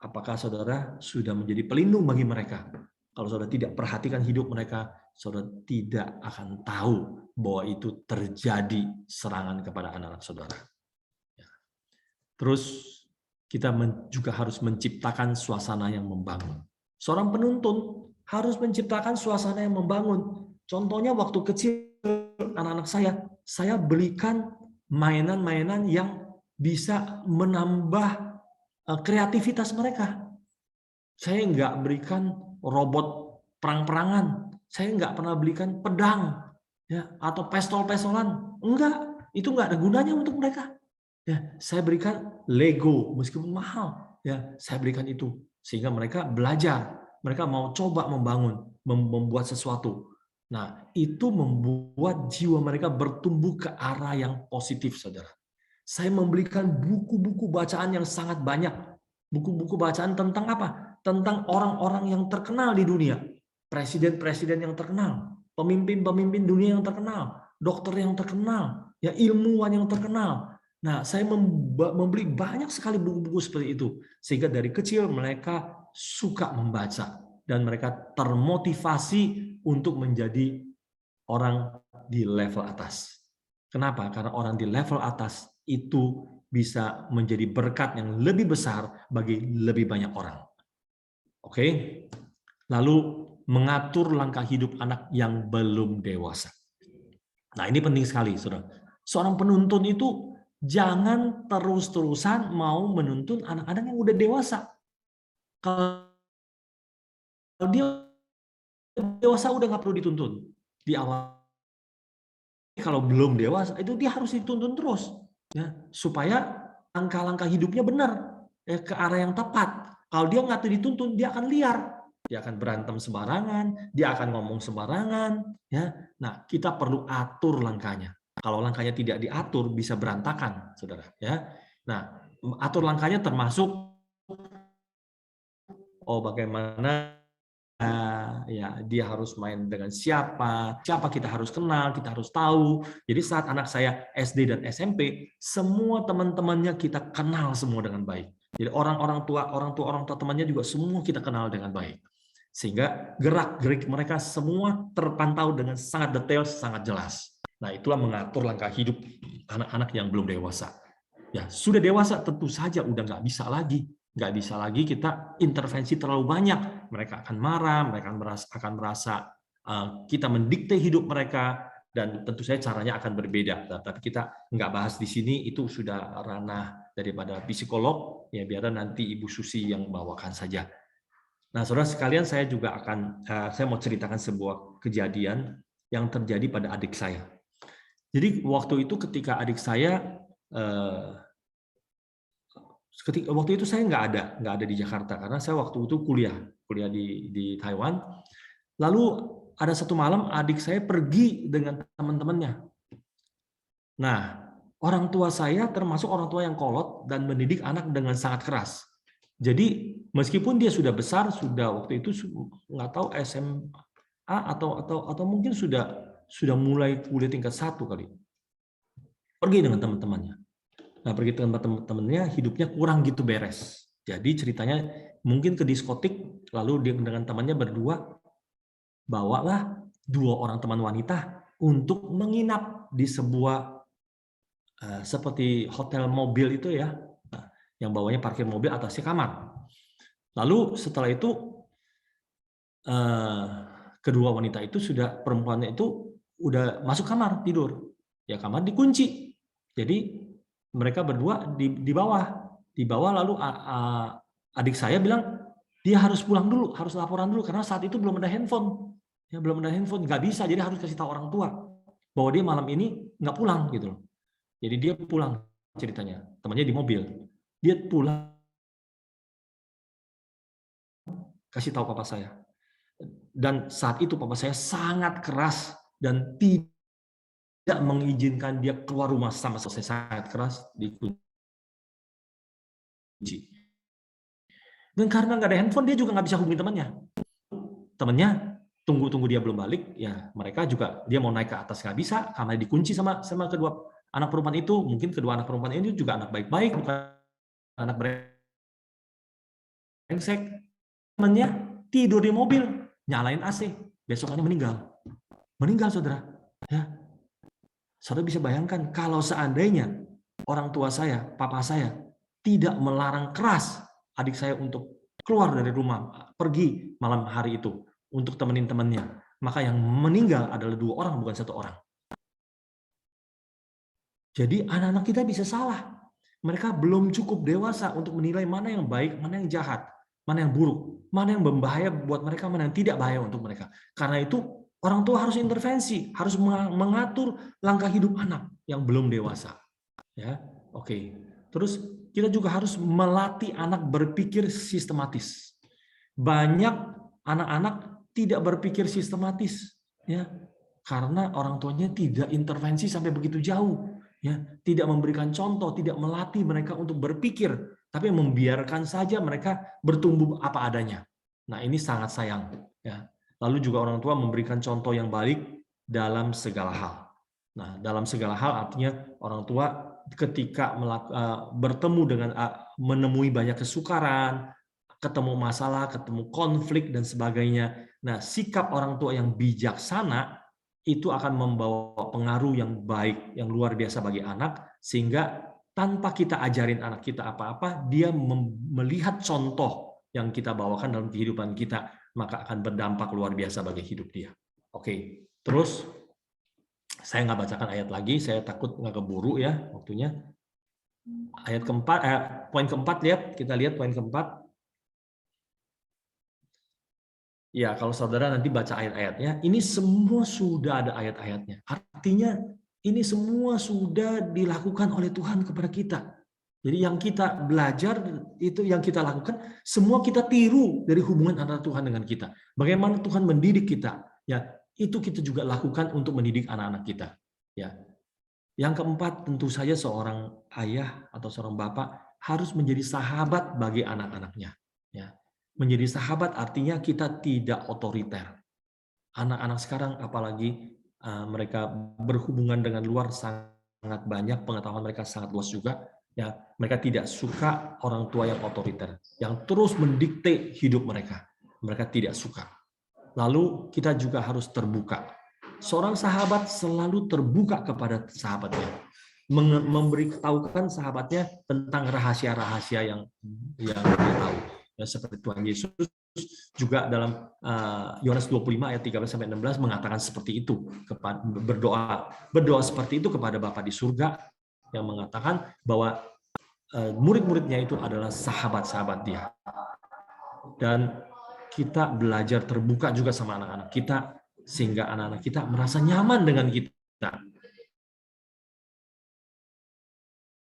Apakah saudara sudah menjadi pelindung bagi mereka? Kalau saudara tidak perhatikan hidup mereka, saudara tidak akan tahu bahwa itu terjadi serangan kepada anak-anak saudara. Terus kita juga harus menciptakan suasana yang membangun. Seorang penuntun harus menciptakan suasana yang membangun. Contohnya waktu kecil anak-anak saya belikan mainan-mainan yang bisa menambah kreativitas mereka. Saya nggak berikan robot perang-perangan. Saya nggak pernah belikan pedang, ya, atau pistol-pistolan. Enggak, itu nggak ada gunanya untuk mereka. Ya, saya berikan Lego meskipun mahal. Ya, saya berikan itu sehingga mereka belajar. Mereka mau coba membuat sesuatu. Nah, itu membuat jiwa mereka bertumbuh ke arah yang positif, saudara. Saya memberikan buku-buku bacaan yang sangat banyak. Buku-buku bacaan tentang apa? Tentang orang-orang yang terkenal di dunia. Presiden-presiden yang terkenal. Pemimpin-pemimpin dunia yang terkenal. Dokter yang terkenal. Ya, ilmuwan yang terkenal. Nah, saya membeli banyak sekali buku-buku seperti itu. Sehingga dari kecil mereka suka membaca. Dan mereka termotivasi untuk menjadi orang di level atas. Kenapa? Karena orang di level atas itu bisa menjadi berkat yang lebih besar bagi lebih banyak orang. Oke? Lalu mengatur langkah hidup anak yang belum dewasa. Nah, ini penting sekali, Saudara. Seorang penuntun itu jangan terus-terusan mau menuntun anak-anak yang udah dewasa. Kalau dia dewasa udah nggak perlu dituntun. Di awal, kalau belum dewasa itu dia harus dituntun terus, ya, supaya langkah-langkah hidupnya benar, ya, ke arah yang tepat. Kalau dia nggak dituntun, dia akan liar, dia akan berantem sembarangan, dia akan ngomong sembarangan, ya. Nah, kita perlu atur langkahnya. Kalau langkahnya tidak diatur, bisa berantakan, saudara, ya. Nah, atur langkahnya termasuk bagaimana ya, dia harus main dengan siapa kita harus kenal, kita harus tahu. Jadi saat anak saya SD dan SMP, semua teman-temannya kita kenal semua dengan baik. Jadi orang tua temannya juga semua kita kenal dengan baik. Sehingga gerak-gerik mereka semua terpantau dengan sangat detail, sangat jelas. Nah, itulah mengatur langkah hidup anak-anak yang belum dewasa. Ya, sudah dewasa tentu saja udah nggak bisa lagi. Nggak bisa lagi kita intervensi terlalu banyak. Mereka akan marah, mereka akan merasa kita mendikte hidup mereka, dan tentu saja caranya akan berbeda. Tapi kita nggak bahas di sini, itu sudah ranah daripada psikolog, ya biar nanti Ibu Susi yang bawakan saja. Nah, saudara sekalian, saya mau ceritakan sebuah kejadian yang terjadi pada adik saya. Jadi waktu itu ketika adik saya waktu itu saya nggak ada di Jakarta karena saya waktu itu kuliah di Taiwan. Lalu ada satu malam adik saya pergi dengan teman-temannya. Nah, orang tua saya termasuk orang tua yang kolot dan mendidik anak dengan sangat keras. Jadi meskipun dia sudah besar, sudah waktu itu nggak tahu SMA atau mungkin sudah mulai kuliah tingkat 1 kali, pergi dengan teman-temannya. Nah, pergi dengan teman-temannya, hidupnya kurang gitu beres. Jadi ceritanya mungkin ke diskotik, lalu dia dengan temannya berdua bawalah 2 orang teman wanita untuk menginap di sebuah seperti hotel mobil itu ya, yang bawahnya parkir mobil, atasnya kamar. Lalu setelah itu kedua wanita itu perempuannya itu udah masuk kamar tidur. Ya kamar dikunci. Jadi mereka berdua di bawah lalu adik saya bilang dia harus pulang dulu, harus laporan dulu karena saat itu belum ada handphone. Ya belum ada handphone, nggak bisa, jadi harus kasih tahu orang tua bahwa dia malam ini nggak pulang gitu loh. Jadi dia pulang ceritanya, temannya di mobil. Dia pulang kasih tahu papa saya. Dan saat itu papa saya sangat keras dan tidak mengizinkan dia keluar rumah sama sekali, sangat keras, dikunci. Dan karena nggak ada handphone, dia juga nggak bisa hubungi temannya. Temannya tunggu dia belum balik, ya mereka juga dia mau naik ke atas nggak bisa karena dikunci sama kedua anak perempuan itu. Mungkin kedua anak perempuan ini juga anak baik-baik, bukan anak brengsek. Temannya tidur di mobil, nyalain AC, besokannya meninggal saudara. Ya, saudara bisa bayangkan kalau seandainya orang tua saya, papa saya tidak melarang keras adik saya untuk keluar dari rumah, pergi malam hari itu untuk temenin temannya, maka yang meninggal adalah 2 orang, bukan 1 orang. Jadi anak-anak kita bisa salah. Mereka belum cukup dewasa untuk menilai mana yang baik, mana yang jahat, mana yang buruk, mana yang berbahaya buat mereka, mana yang tidak bahaya untuk mereka. Karena itu orang tua harus intervensi, harus mengatur langkah hidup anak yang belum dewasa. Ya, oke. Terus kita juga harus melatih anak berpikir sistematis. Banyak anak-anak tidak berpikir sistematis, ya, karena orang tuanya tidak intervensi sampai begitu jauh, ya, tidak memberikan contoh, tidak melatih mereka untuk berpikir, tapi membiarkan saja mereka bertumbuh apa adanya. Nah, ini sangat sayang, ya. Lalu juga orang tua memberikan contoh yang baik dalam segala hal. Nah, dalam segala hal artinya orang tua ketika bertemu dengan menemui banyak kesukaran, ketemu masalah, ketemu konflik dan sebagainya. Nah, sikap orang tua yang bijaksana itu akan membawa pengaruh yang baik, yang luar biasa bagi anak, sehingga tanpa kita ajarin anak kita apa-apa, dia melihat contoh yang kita bawakan dalam kehidupan kita, maka akan berdampak luar biasa bagi hidup dia. Oke, terus saya nggak bacakan ayat lagi, saya takut nggak keburu ya waktunya. Ayat keempat, poin keempat, kita lihat poin keempat. Ya, kalau saudara nanti baca ayat-ayatnya, ini semua sudah ada ayat-ayatnya. Artinya ini semua sudah dilakukan oleh Tuhan kepada kita. Jadi yang kita belajar itu, yang kita lakukan, semua kita tiru dari hubungan antara Tuhan dengan kita. Bagaimana Tuhan mendidik kita, ya itu kita juga lakukan untuk mendidik anak-anak kita. Ya. Yang keempat, tentu saja seorang ayah atau seorang bapak harus menjadi sahabat bagi anak-anaknya. Ya. Menjadi sahabat artinya kita tidak otoriter. Anak-anak sekarang apalagi mereka berhubungan dengan luar sangat banyak, pengetahuan mereka sangat luas juga. Ya, mereka tidak suka orang tua yang otoriter, yang terus mendikte hidup mereka. Mereka tidak suka. Lalu kita juga harus terbuka. Seorang sahabat selalu terbuka kepada sahabatnya, memberitahukan sahabatnya tentang rahasia-rahasia yang dia tahu. Ya, seperti Tuhan Yesus juga dalam Yohanes 25 ayat 13-16 mengatakan seperti itu, berdoa seperti itu kepada Bapa di surga, yang mengatakan bahwa murid-muridnya itu adalah sahabat-sahabat dia. Dan kita belajar terbuka juga sama anak-anak kita, sehingga anak-anak kita merasa nyaman dengan kita.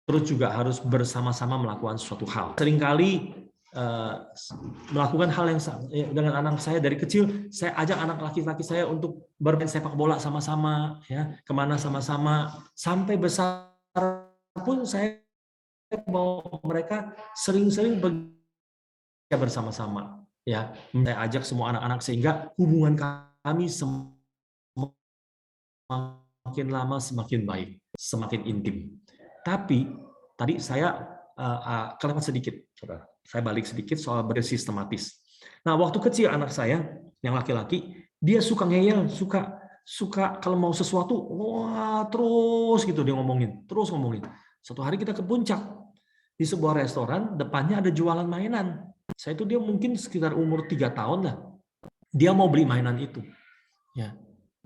Terus juga harus bersama-sama melakukan suatu hal. Seringkali melakukan hal yang dengan anak saya dari kecil, saya ajak anak laki-laki saya untuk bermain sepak bola sama-sama, ya, kemana sama-sama, sampai besar pun saya mau mereka sering-sering bersama-sama, ya. Saya ajak semua anak-anak sehingga hubungan kami semakin lama semakin baik, semakin intim. Tapi tadi saya kelewat sedikit, saudara. Saya balik sedikit soal bersistematis. Nah, waktu kecil anak saya yang laki-laki Dia suka ngeyel, suka kalau mau sesuatu, wah terus gitu dia ngomongin, terus ngomongin. Suatu hari kita ke puncak, di sebuah restoran, depannya ada jualan mainan. Saya itu dia mungkin sekitar umur 3 tahun lah. Dia mau beli mainan itu. Ya.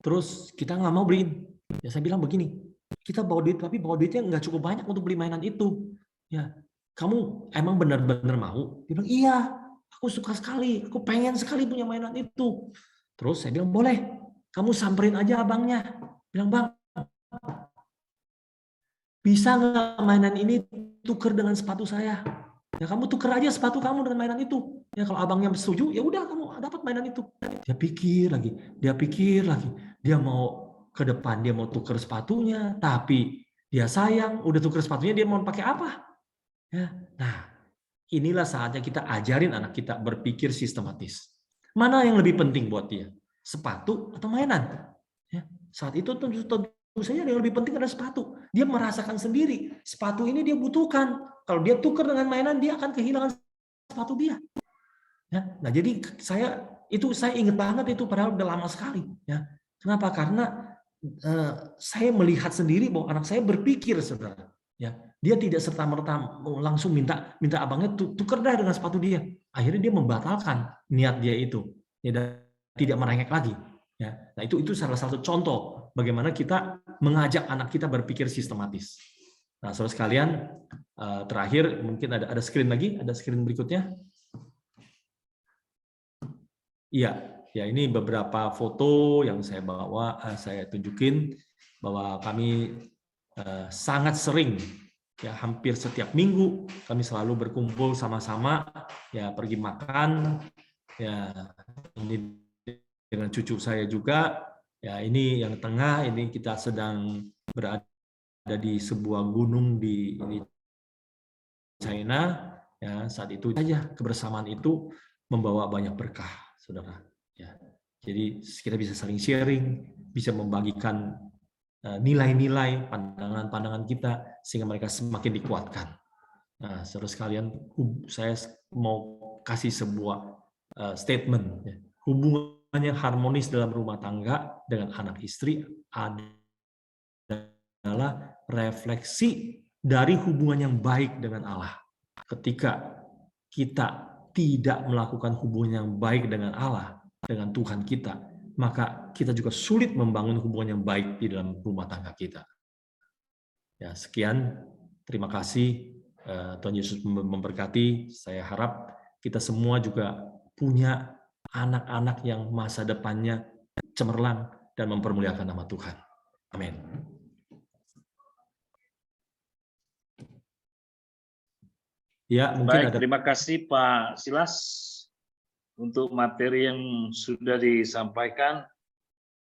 Terus kita nggak mau beliin. Ya saya bilang begini, kita bawa duit tapi bawa duitnya nggak cukup banyak untuk beli mainan itu. Ya, kamu emang benar-benar mau? Dia bilang iya, aku suka sekali, aku pengen sekali punya mainan itu. Terus saya bilang boleh, kamu samperin aja abangnya. Bilang bang, bisa nggak mainan ini tuker dengan sepatu saya? Ya kamu tuker aja sepatu kamu dengan mainan itu. Ya kalau abangnya setuju, ya udah kamu dapat mainan itu. Dia pikir lagi, dia mau ke depan, dia mau tuker sepatunya, tapi dia sayang, udah tuker sepatunya dia mau pakai apa? Ya. Nah, inilah saatnya kita ajarin anak kita berpikir sistematis. Mana yang lebih penting buat dia? Sepatu atau mainan? Ya. Saat itu tentu saja yang lebih penting adalah sepatu. Dia merasakan sendiri, sepatu ini dia butuhkan. Kalau dia tukar dengan mainan, dia akan kehilangan sepatu dia. Ya. Nah, jadi saya ingat banget itu padahal udah lama sekali. Ya. Kenapa? Karena saya melihat sendiri bahwa anak saya berpikir, saudara. Ya, dia tidak serta-merta langsung minta abangnya tukar dah dengan sepatu dia. Akhirnya dia membatalkan niat dia itu, ya, dan tidak merengek lagi. Ya, nah itu salah satu contoh bagaimana kita mengajak anak kita berpikir sistematis. Nah, saudara sekalian, terakhir mungkin ada screen lagi, ada screen berikutnya. Iya, ya ini beberapa foto yang saya bawa, saya tunjukin bahwa kami sangat sering, ya hampir setiap minggu kami selalu berkumpul sama-sama, ya pergi makan, ya ini dengan cucu saya juga, ya ini yang tengah, ini kita sedang berada di sebuah gunung di China, ya saat itu saja kebersamaan itu membawa banyak berkah, saudara. Ya, jadi kita bisa saling sharing, bisa membagikan nilai-nilai, pandangan-pandangan kita sehingga mereka semakin dikuatkan. Nah, saudara sekalian, saya mau kasih sebuah statement. Ya. Hubungannya harmonis dalam rumah tangga dengan anak istri adalah refleksi dari hubungan yang baik dengan Allah. Ketika kita tidak melakukan hubungan yang baik dengan Allah, dengan Tuhan kita, maka kita juga sulit membangun hubungan yang baik di dalam rumah tangga kita. Ya, sekian. Terima kasih. Tuhan Yesus memberkati. Saya harap kita semua juga punya anak-anak yang masa depannya cemerlang dan mempermuliakan nama Tuhan. Amin. Ya, mungkin Baik, ada. terima kasih Pak Silas untuk materi yang sudah disampaikan,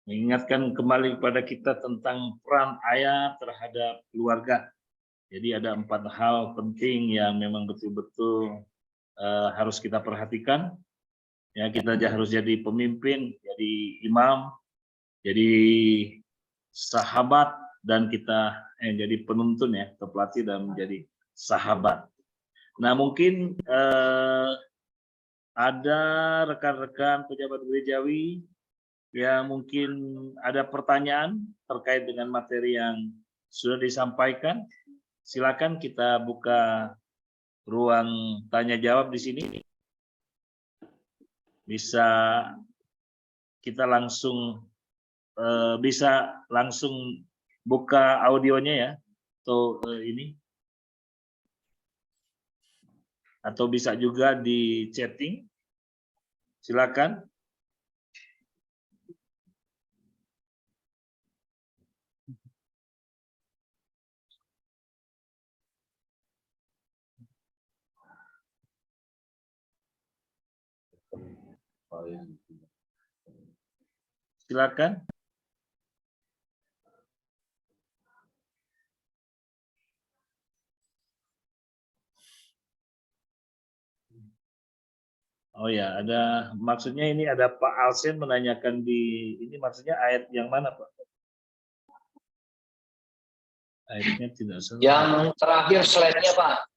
mengingatkan kembali kepada kita tentang peran ayah terhadap keluarga. Jadi ada 4 hal penting yang memang betul-betul harus kita perhatikan. Ya, kita harus jadi pemimpin, jadi imam, jadi sahabat, dan kita jadi penuntun ya, atau pelatih dan menjadi sahabat. Nah, mungkin ada rekan-rekan pejabat gerejawi yang mungkin ada pertanyaan terkait dengan materi yang sudah disampaikan. Silakan kita buka ruang tanya jawab di sini. Bisa kita langsung buka audionya ya, atau ini, atau bisa juga di chatting. Silakan. Silakan. Oh ya, ada maksudnya ini ada Pak Alsen menanyakan di ini, maksudnya ayat yang mana Pak? Ayatnya tidak salah. Yang terakhir slide-nya Pak.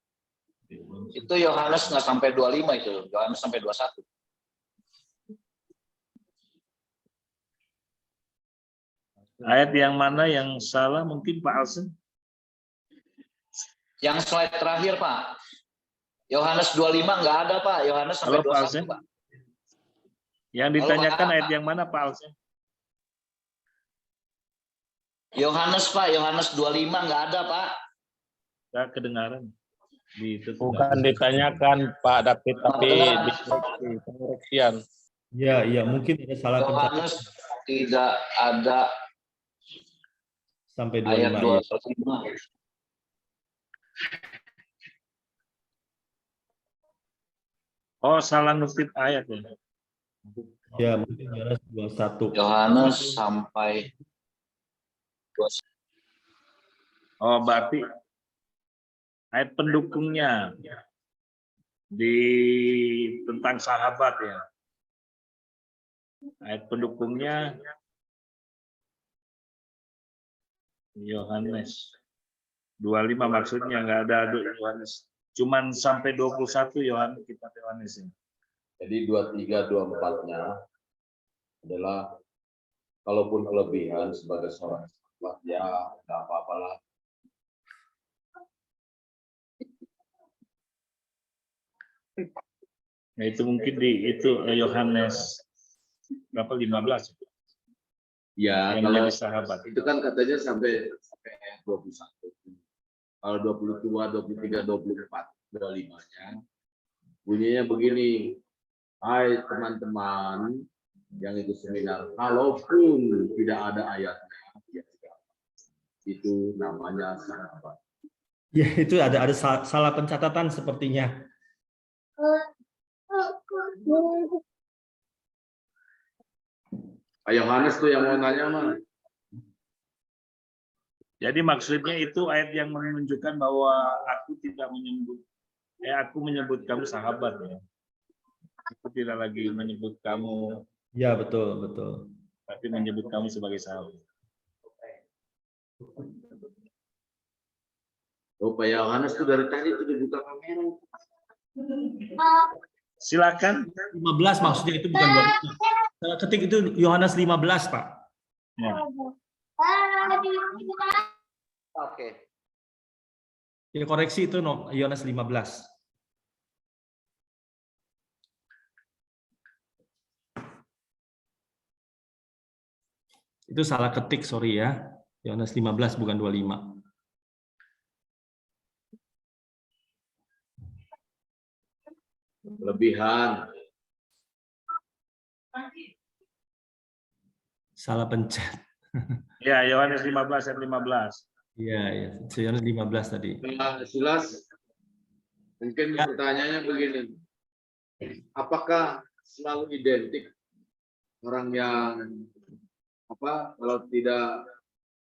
Itu Yohanes nggak sampai 25 itu, Yohanes sampai 21. Ayat yang mana yang salah mungkin Pak Alsen? Yang slide terakhir, Pak. Yohanes 25 nggak ada, Pak. Yohanes sampai Halo, Pak Alsen. 21, Pak. Yang Halo, ditanyakan Pak. ayat yang mana Pak Alsen? Yohanes, Pak. Yohanes 25 nggak ada, Pak. Nggak kedengaran. Bukan ditanyakan Pak David, tapi Kedengaran. di pengoreksian. Ya, mungkin ada salah pencatatan Yohanes tidak ada sampai ayat 25. 25. Oh, salah nutip ayat ya. Ya, mungkin Yohanes 21. Yohanes sampai 21. Oh, berarti ayat pendukungnya di tentang sahabat ya. Ayat pendukungnya Yohanes 25 maksudnya, nggak ada Yohanes. Cuman sampai 21 Yohanes, kitab Yohanes ini. Jadi 23, 24-nya adalah kalaupun kelebihan sebagai seorang sahabat, ya nggak apa-apalah. Nah, itu mungkin di itu Yohanes berapa 15 Ya, yang kalau jadi sahabat. itu kan katanya sampai ayat 21. Kalau 22, 23, 24, 25-nya bunyinya begini. Hai teman-teman yang ikut seminar, kalaupun tidak ada ayatnya, ya itu namanya sahabat. Ya, itu ada salah pencatatan sepertinya. Pak Yohanes tuh yang mau nanya mah. Jadi maksudnya itu ayat yang menunjukkan bahwa aku tidak menyebut aku menyebut kamu sahabat ya. Aku tidak lagi menyebut kamu, Ya, betul. tapi menyebut kamu sebagai sahabat. Oh, Pak Yohanes tuh dari tadi tuh dibuka kamera. Silakan. 15 maksudnya itu bukan 25. Ketik itu Yohanes 15, Pak. Ya. Oke. Ya, koreksi itu Yohanes 15. Itu salah ketik, sorry ya. Yohanes 15 bukan 25. Kelebihan. Salah pencet. Ya, Yohanes 15 ayat 15. Iya, Yohanes 15 tadi. Nah, Silas, mungkin pertanyaannya begini. Apakah selalu identik orang yang kalau tidak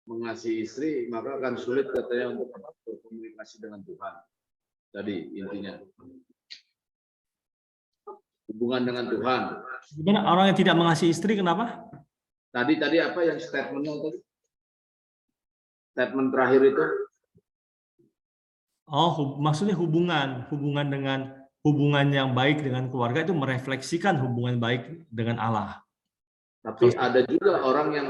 mengasihi istri, maka akan sulit katanya untuk berkomunikasi dengan Tuhan. Tadi intinya. Hubungan dengan Tuhan. Gimana orang yang tidak mengasihi istri, kenapa? Tadi apa yang statementnya tadi? Statement terakhir itu? Oh, maksudnya hubungan yang baik dengan keluarga itu merefleksikan hubungan baik dengan Allah. Tapi ada juga orang yang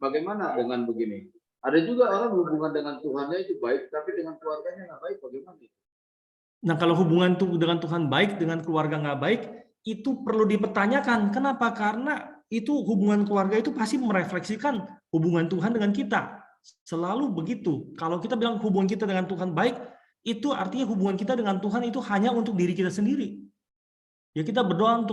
bagaimana dengan begini? Ada juga orang hubungan dengan Tuhannya itu baik, tapi dengan keluarganya nggak baik. Bagaimana? Nah, kalau hubungan dengan Tuhan baik, dengan keluarga nggak baik, itu perlu dipertanyakan. Kenapa? Karena itu hubungan keluarga itu pasti merefleksikan hubungan Tuhan dengan kita. Selalu begitu. Kalau kita bilang hubungan kita dengan Tuhan baik, itu artinya hubungan kita dengan Tuhan itu hanya untuk diri kita sendiri. Ya, kita berdoa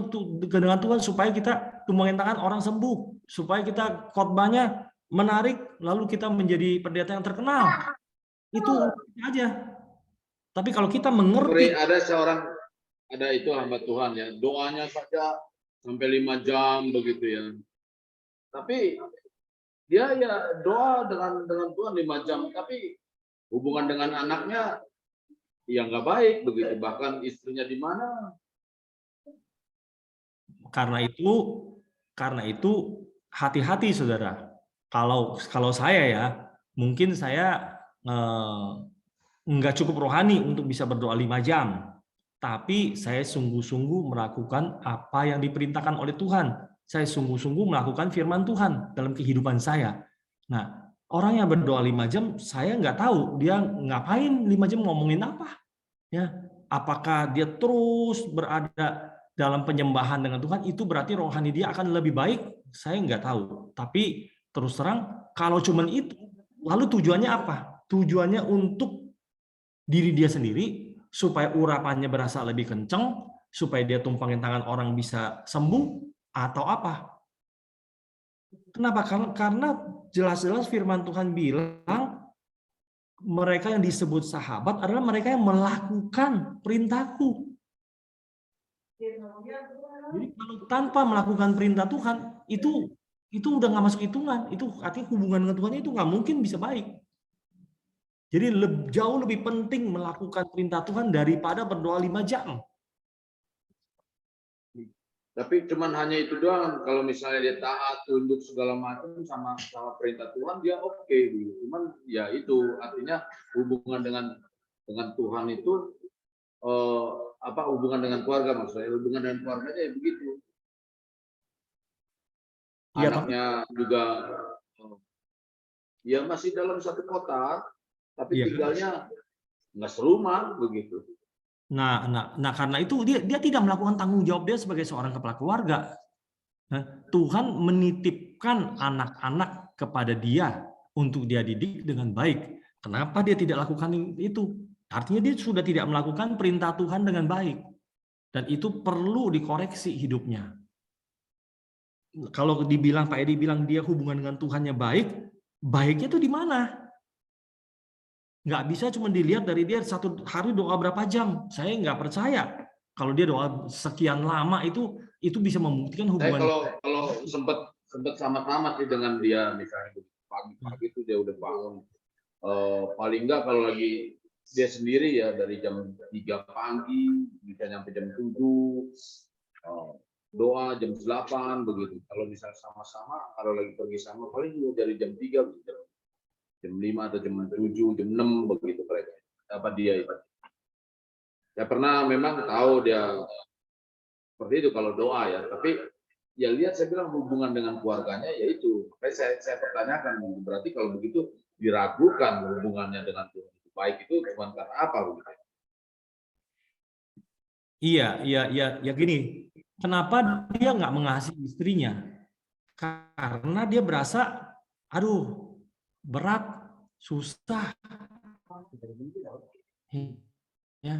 dengan Tuhan supaya kita tumbangin tangan orang sembuh, supaya kita khotbahnya menarik, lalu kita menjadi pendeta yang terkenal. Itu aja. Tapi kalau kita mengerti, ada itu hamba Tuhan ya, doanya saja sampai 5 jam begitu ya. Tapi dia ya doa dengan Tuhan 5 jam, tapi hubungan dengan anaknya ya nggak baik begitu, bahkan istrinya di mana. Karena itu hati-hati saudara. Kalau saya ya, mungkin saya nggak cukup rohani untuk bisa berdoa 5 jam. Tapi saya sungguh-sungguh melakukan apa yang diperintahkan oleh Tuhan. Saya sungguh-sungguh melakukan firman Tuhan dalam kehidupan saya. Nah, orang yang berdoa 5 jam, saya nggak tahu dia ngapain 5 jam ngomongin apa. Ya, apakah dia terus berada dalam penyembahan dengan Tuhan, itu berarti rohani dia akan lebih baik? Saya nggak tahu. Tapi terus terang, kalau cuman itu, lalu tujuannya apa? Tujuannya untuk diri dia sendiri, supaya urapannya berasa lebih kenceng, supaya dia tumpangin tangan orang bisa sembuh, atau apa? Kenapa? Karena jelas-jelas firman Tuhan bilang mereka yang disebut sahabat adalah mereka yang melakukan perintahku. Jadi kalau tanpa melakukan perintah Tuhan, itu udah nggak masuk hitungan. Itu artinya hubungan dengan Tuhan itu nggak mungkin bisa baik. Jadi jauh lebih penting melakukan perintah Tuhan daripada berdoa 5 jam. Tapi cuman hanya itu doang. Kalau misalnya dia taat, tunduk segala macam sama perintah Tuhan, dia oke gitu. Cuman ya itu artinya hubungan dengan Tuhan itu hubungan dengan keluarga, maksudnya hubungan dengan keluarganya ya begitu. Anaknya juga ya masih dalam satu kota, tapi tinggalnya nggak serumah begitu. Nah, karena itu dia tidak melakukan tanggung jawab dia sebagai seorang kepala keluarga. Tuhan menitipkan anak-anak kepada dia untuk dia didik dengan baik. Kenapa dia tidak lakukan itu? Artinya dia sudah tidak melakukan perintah Tuhan dengan baik. Dan itu perlu dikoreksi hidupnya. Kalau dibilang Pak Edi bilang dia hubungan dengan Tuhannya baik, baiknya itu di mana? Nggak bisa cuma dilihat dari dia satu hari doa berapa jam. Saya nggak percaya kalau dia doa sekian lama itu bisa membuktikan hubungan. Saya kalau sempat sama-sama sih dengan dia, misalnya pagi-pagi itu dia udah bangun. Paling nggak kalau lagi dia sendiri ya dari jam 3 pagi bisa nyampe jam 7. Doa jam 8 begitu. Kalau misalnya sama-sama, kalau lagi pergi sama paling juga dari jam 3 jam 5 atau jam 7, jam 6 begitu mereka. Apa dia itu? Saya pernah memang tahu dia seperti itu kalau doa ya, tapi ya lihat saya bilang hubungan dengan keluarganya yaitu. Saya pertanyakan, berarti kalau begitu diragukan hubungannya dengan Tuhan. Baik itu cuma karena apa begitu? Iya, gini. Kenapa dia nggak mengasihi istrinya? Karena dia berasa, aduh, berat, susah. Ya,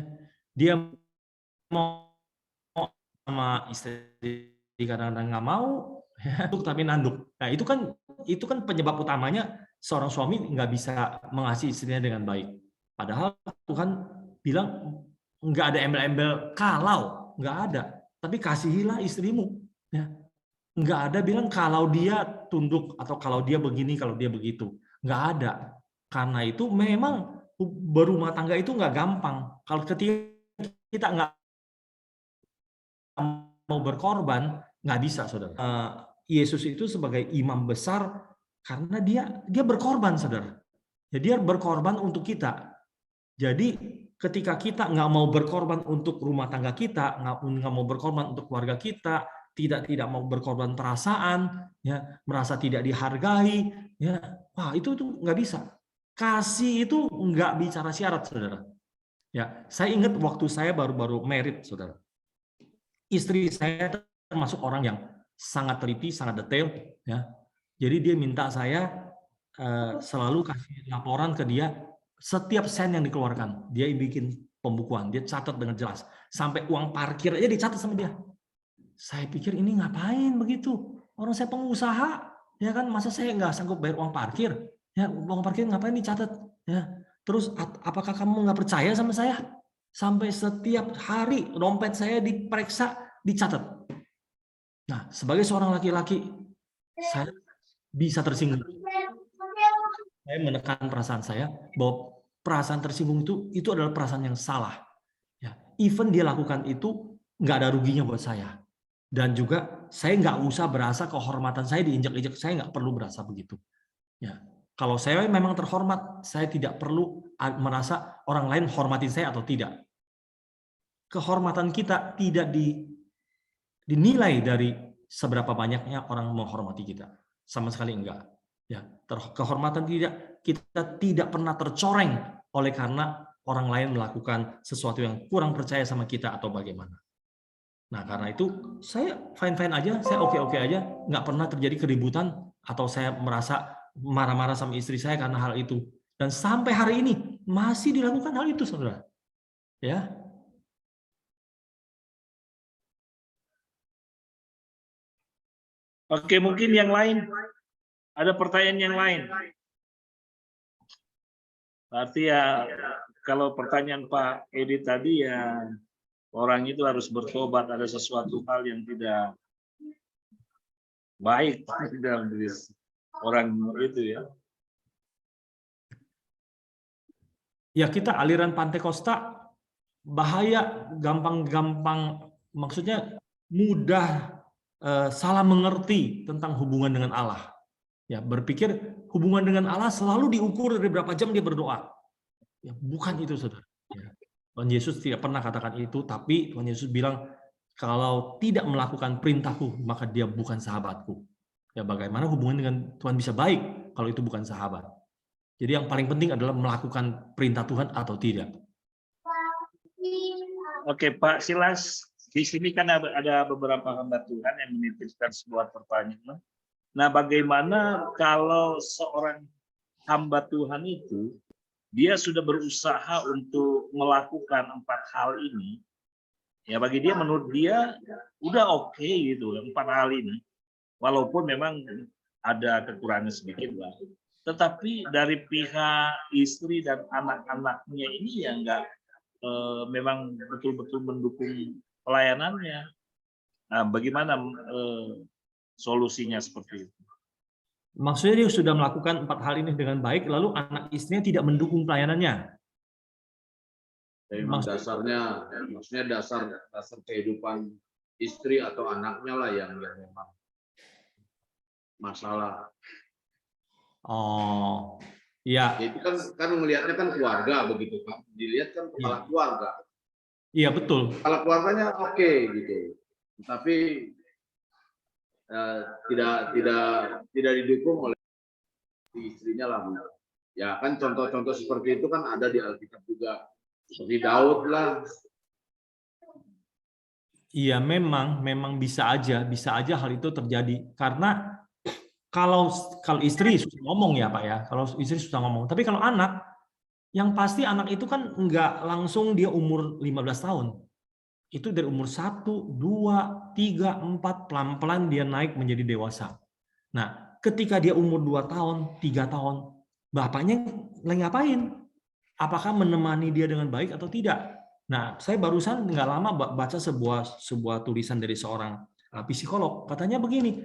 dia mau sama istri kadang-kadang nggak mau, tapi nanduk. Nah, itu kan penyebab utamanya seorang suami nggak bisa mengasihi istrinya dengan baik. Padahal Tuhan bilang nggak ada embel-embel kalau, nggak ada. Tapi kasihilah istrimu. Ya. Nggak ada bilang kalau dia tunduk atau kalau dia begini, kalau dia begitu. Nggak ada. Karena itu memang berumah tangga itu nggak gampang. Kalau ketika kita nggak mau berkorban, nggak bisa, saudara. Yesus itu sebagai imam besar karena dia berkorban, saudara. Jadi dia berkorban untuk kita. Jadi ketika kita nggak mau berkorban untuk rumah tangga kita, nggak mau berkorban untuk keluarga kita, tidak mau berkorban perasaan, ya, merasa tidak dihargai, ya, wah itu nggak bisa. Kasih itu nggak bicara syarat, saudara. Ya, saya ingat waktu saya baru married, saudara. Istri saya termasuk orang yang sangat teliti, sangat detail, ya. Jadi dia minta saya selalu kasih laporan ke dia. Setiap sen yang dikeluarkan, dia bikin pembukuan, dia catat dengan jelas. Sampai uang parkir aja dicatat sama dia. Saya pikir ini ngapain begitu? Orang saya pengusaha, ya kan? Masa saya nggak sanggup bayar uang parkir? Ya, uang parkir ngapain dicatat? Ya. Terus apakah kamu nggak percaya sama saya? Sampai setiap hari dompet saya diperiksa, dicatat. Nah, sebagai seorang laki-laki, saya bisa tersinggung. Saya menekan perasaan saya bahwa perasaan tersinggung itu adalah perasaan yang salah. Ya, even dia lakukan itu nggak ada ruginya buat saya. Dan juga saya nggak usah berasa kehormatan saya diinjak-injak. Saya nggak perlu berasa begitu. Ya, kalau saya memang terhormat, saya tidak perlu merasa orang lain hormatin saya atau tidak. Kehormatan kita tidak dinilai dari seberapa banyaknya orang menghormati kita. Sama sekali enggak. Ya, kehormatan kita tidak pernah tercoreng oleh karena orang lain melakukan sesuatu yang kurang percaya sama kita atau bagaimana. Nah, karena itu saya fine-fine aja, saya oke-oke aja, nggak pernah terjadi keributan atau saya merasa marah-marah sama istri saya karena hal itu. Dan sampai hari ini masih dilakukan hal itu, saudara. Ya. Oke, mungkin yang lain. Ada pertanyaan yang lain? Berarti ya, kalau pertanyaan Pak Edi tadi ya, orang itu harus bertobat, ada sesuatu hal yang tidak baik dalam diri orang itu ya. Ya, kita aliran Pantai Costa bahaya, gampang-gampang, maksudnya mudah salah mengerti tentang hubungan dengan Allah. Ya, berpikir hubungan dengan Allah selalu diukur dari berapa jam dia berdoa. Ya, bukan itu, saudara. Ya. Tuhan Yesus tidak pernah katakan itu, tapi Tuhan Yesus bilang, kalau tidak melakukan perintahku, maka dia bukan sahabatku. Ya, bagaimana hubungan dengan Tuhan bisa baik kalau itu bukan sahabat? Jadi yang paling penting adalah melakukan perintah Tuhan atau tidak. Oke, Pak Silas, di sini kan ada beberapa hamba Tuhan yang menitipkan sebuah pertanyaan. Nah, bagaimana kalau seorang hamba Tuhan itu, dia sudah berusaha untuk melakukan 4 hal ini, ya bagi dia, menurut dia, udah oke gitu, 4 hal ini. Walaupun memang ada kekurangan sedikit lah. Tetapi dari pihak istri dan anak-anaknya ini ya enggak memang betul-betul mendukung pelayanannya. Nah, bagaimana solusinya seperti itu? Maksudnya dia sudah melakukan 4 hal ini dengan baik, lalu anak istrinya tidak mendukung pelayanannya. Memang dasarnya, ya, maksudnya dasar kehidupan istri atau anaknya lah yang memang masalah. Oh, ya. Itu kan melihatnya kan keluarga begitu kan, dilihat kan kepala keluarga. Iya, betul. Kepala keluarganya oke gitu, tapi tidak didukung oleh istrinya lah. Ya kan contoh-contoh seperti itu kan ada di Alkitab juga, seperti Daud lah. Iya, memang bisa aja hal itu terjadi karena kalau istri susah ngomong ya Pak ya, kalau istri susah ngomong. Tapi kalau anak, yang pasti anak itu kan nggak langsung dia umur 15 tahun. Itu dari umur 1, 2, 3, 4, pelan-pelan dia naik menjadi dewasa. Nah, ketika dia umur 2 tahun, 3 tahun, bapaknya lagi ngapain? Apakah menemani dia dengan baik atau tidak? Nah, saya barusan nggak lama baca sebuah tulisan dari seorang psikolog. Katanya begini,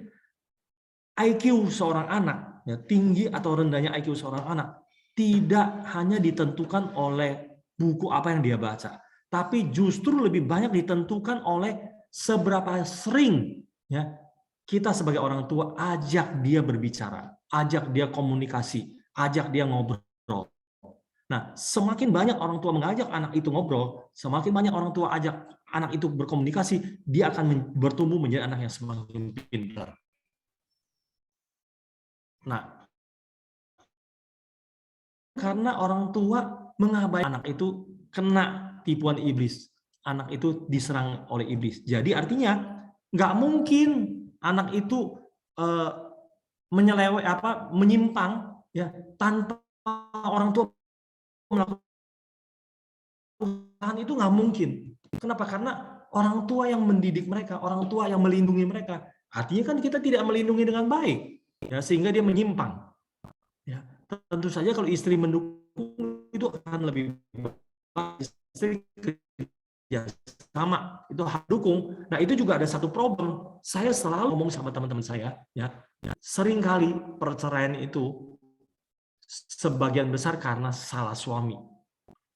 IQ seorang anak, ya, tinggi atau rendahnya IQ seorang anak, tidak hanya ditentukan oleh buku apa yang dia baca, tapi justru lebih banyak ditentukan oleh seberapa sering ya kita sebagai orang tua ajak dia berbicara, ajak dia komunikasi, ajak dia ngobrol. Nah, semakin banyak orang tua mengajak anak itu ngobrol, semakin banyak orang tua ajak anak itu berkomunikasi, dia akan bertumbuh menjadi anak yang semakin pintar. Nah, karena orang tua mengabaikan, anak itu kena tipuan iblis, anak itu diserang oleh iblis. Jadi artinya nggak mungkin anak itu menyimpang ya tanpa orang tua melakukan itu, nggak mungkin. Kenapa? Karena orang tua yang mendidik mereka, orang tua yang melindungi mereka. Artinya kan kita tidak melindungi dengan baik. Ya, sehingga dia menyimpang. Ya, tentu saja kalau istri mendukung itu akan lebih baik. Istri kerja sama itu harus dukung. Nah, itu juga ada satu problem. Saya selalu ngomong sama teman-teman saya, ya, seringkali perceraian itu sebagian besar karena salah suami.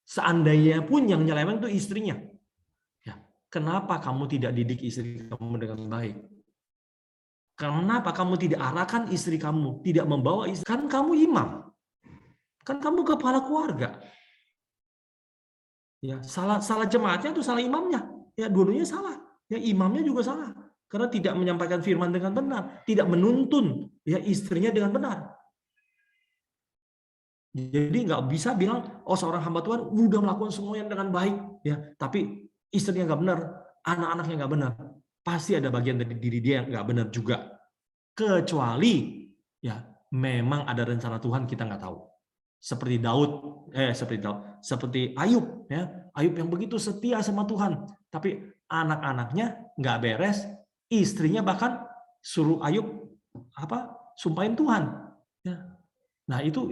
Seandainya pun yang nyeleweng itu istrinya. Ya, kenapa kamu tidak didik istri kamu dengan baik? Kenapa kamu tidak arahkan istri kamu, tidak membawa istri? Kan kamu imam, kan kamu kepala keluarga. Ya, salah jemaatnya itu salah imamnya. Ya, dua-duanya salah. Ya, imamnya juga salah karena tidak menyampaikan firman dengan benar, tidak menuntun ya istrinya dengan benar. Jadi nggak bisa bilang, oh seorang hamba Tuhan udah melakukan semuanya dengan baik, ya, tapi istrinya nggak benar, anak-anaknya nggak benar. Pasti ada bagian dari diri dia yang nggak benar juga. Kecuali ya memang ada rencana Tuhan kita nggak tahu. Seperti Ayub, ya, Ayub yang begitu setia sama Tuhan, tapi anak-anaknya nggak beres, istrinya bahkan suruh Ayub sumpahin Tuhan. Ya. Nah itu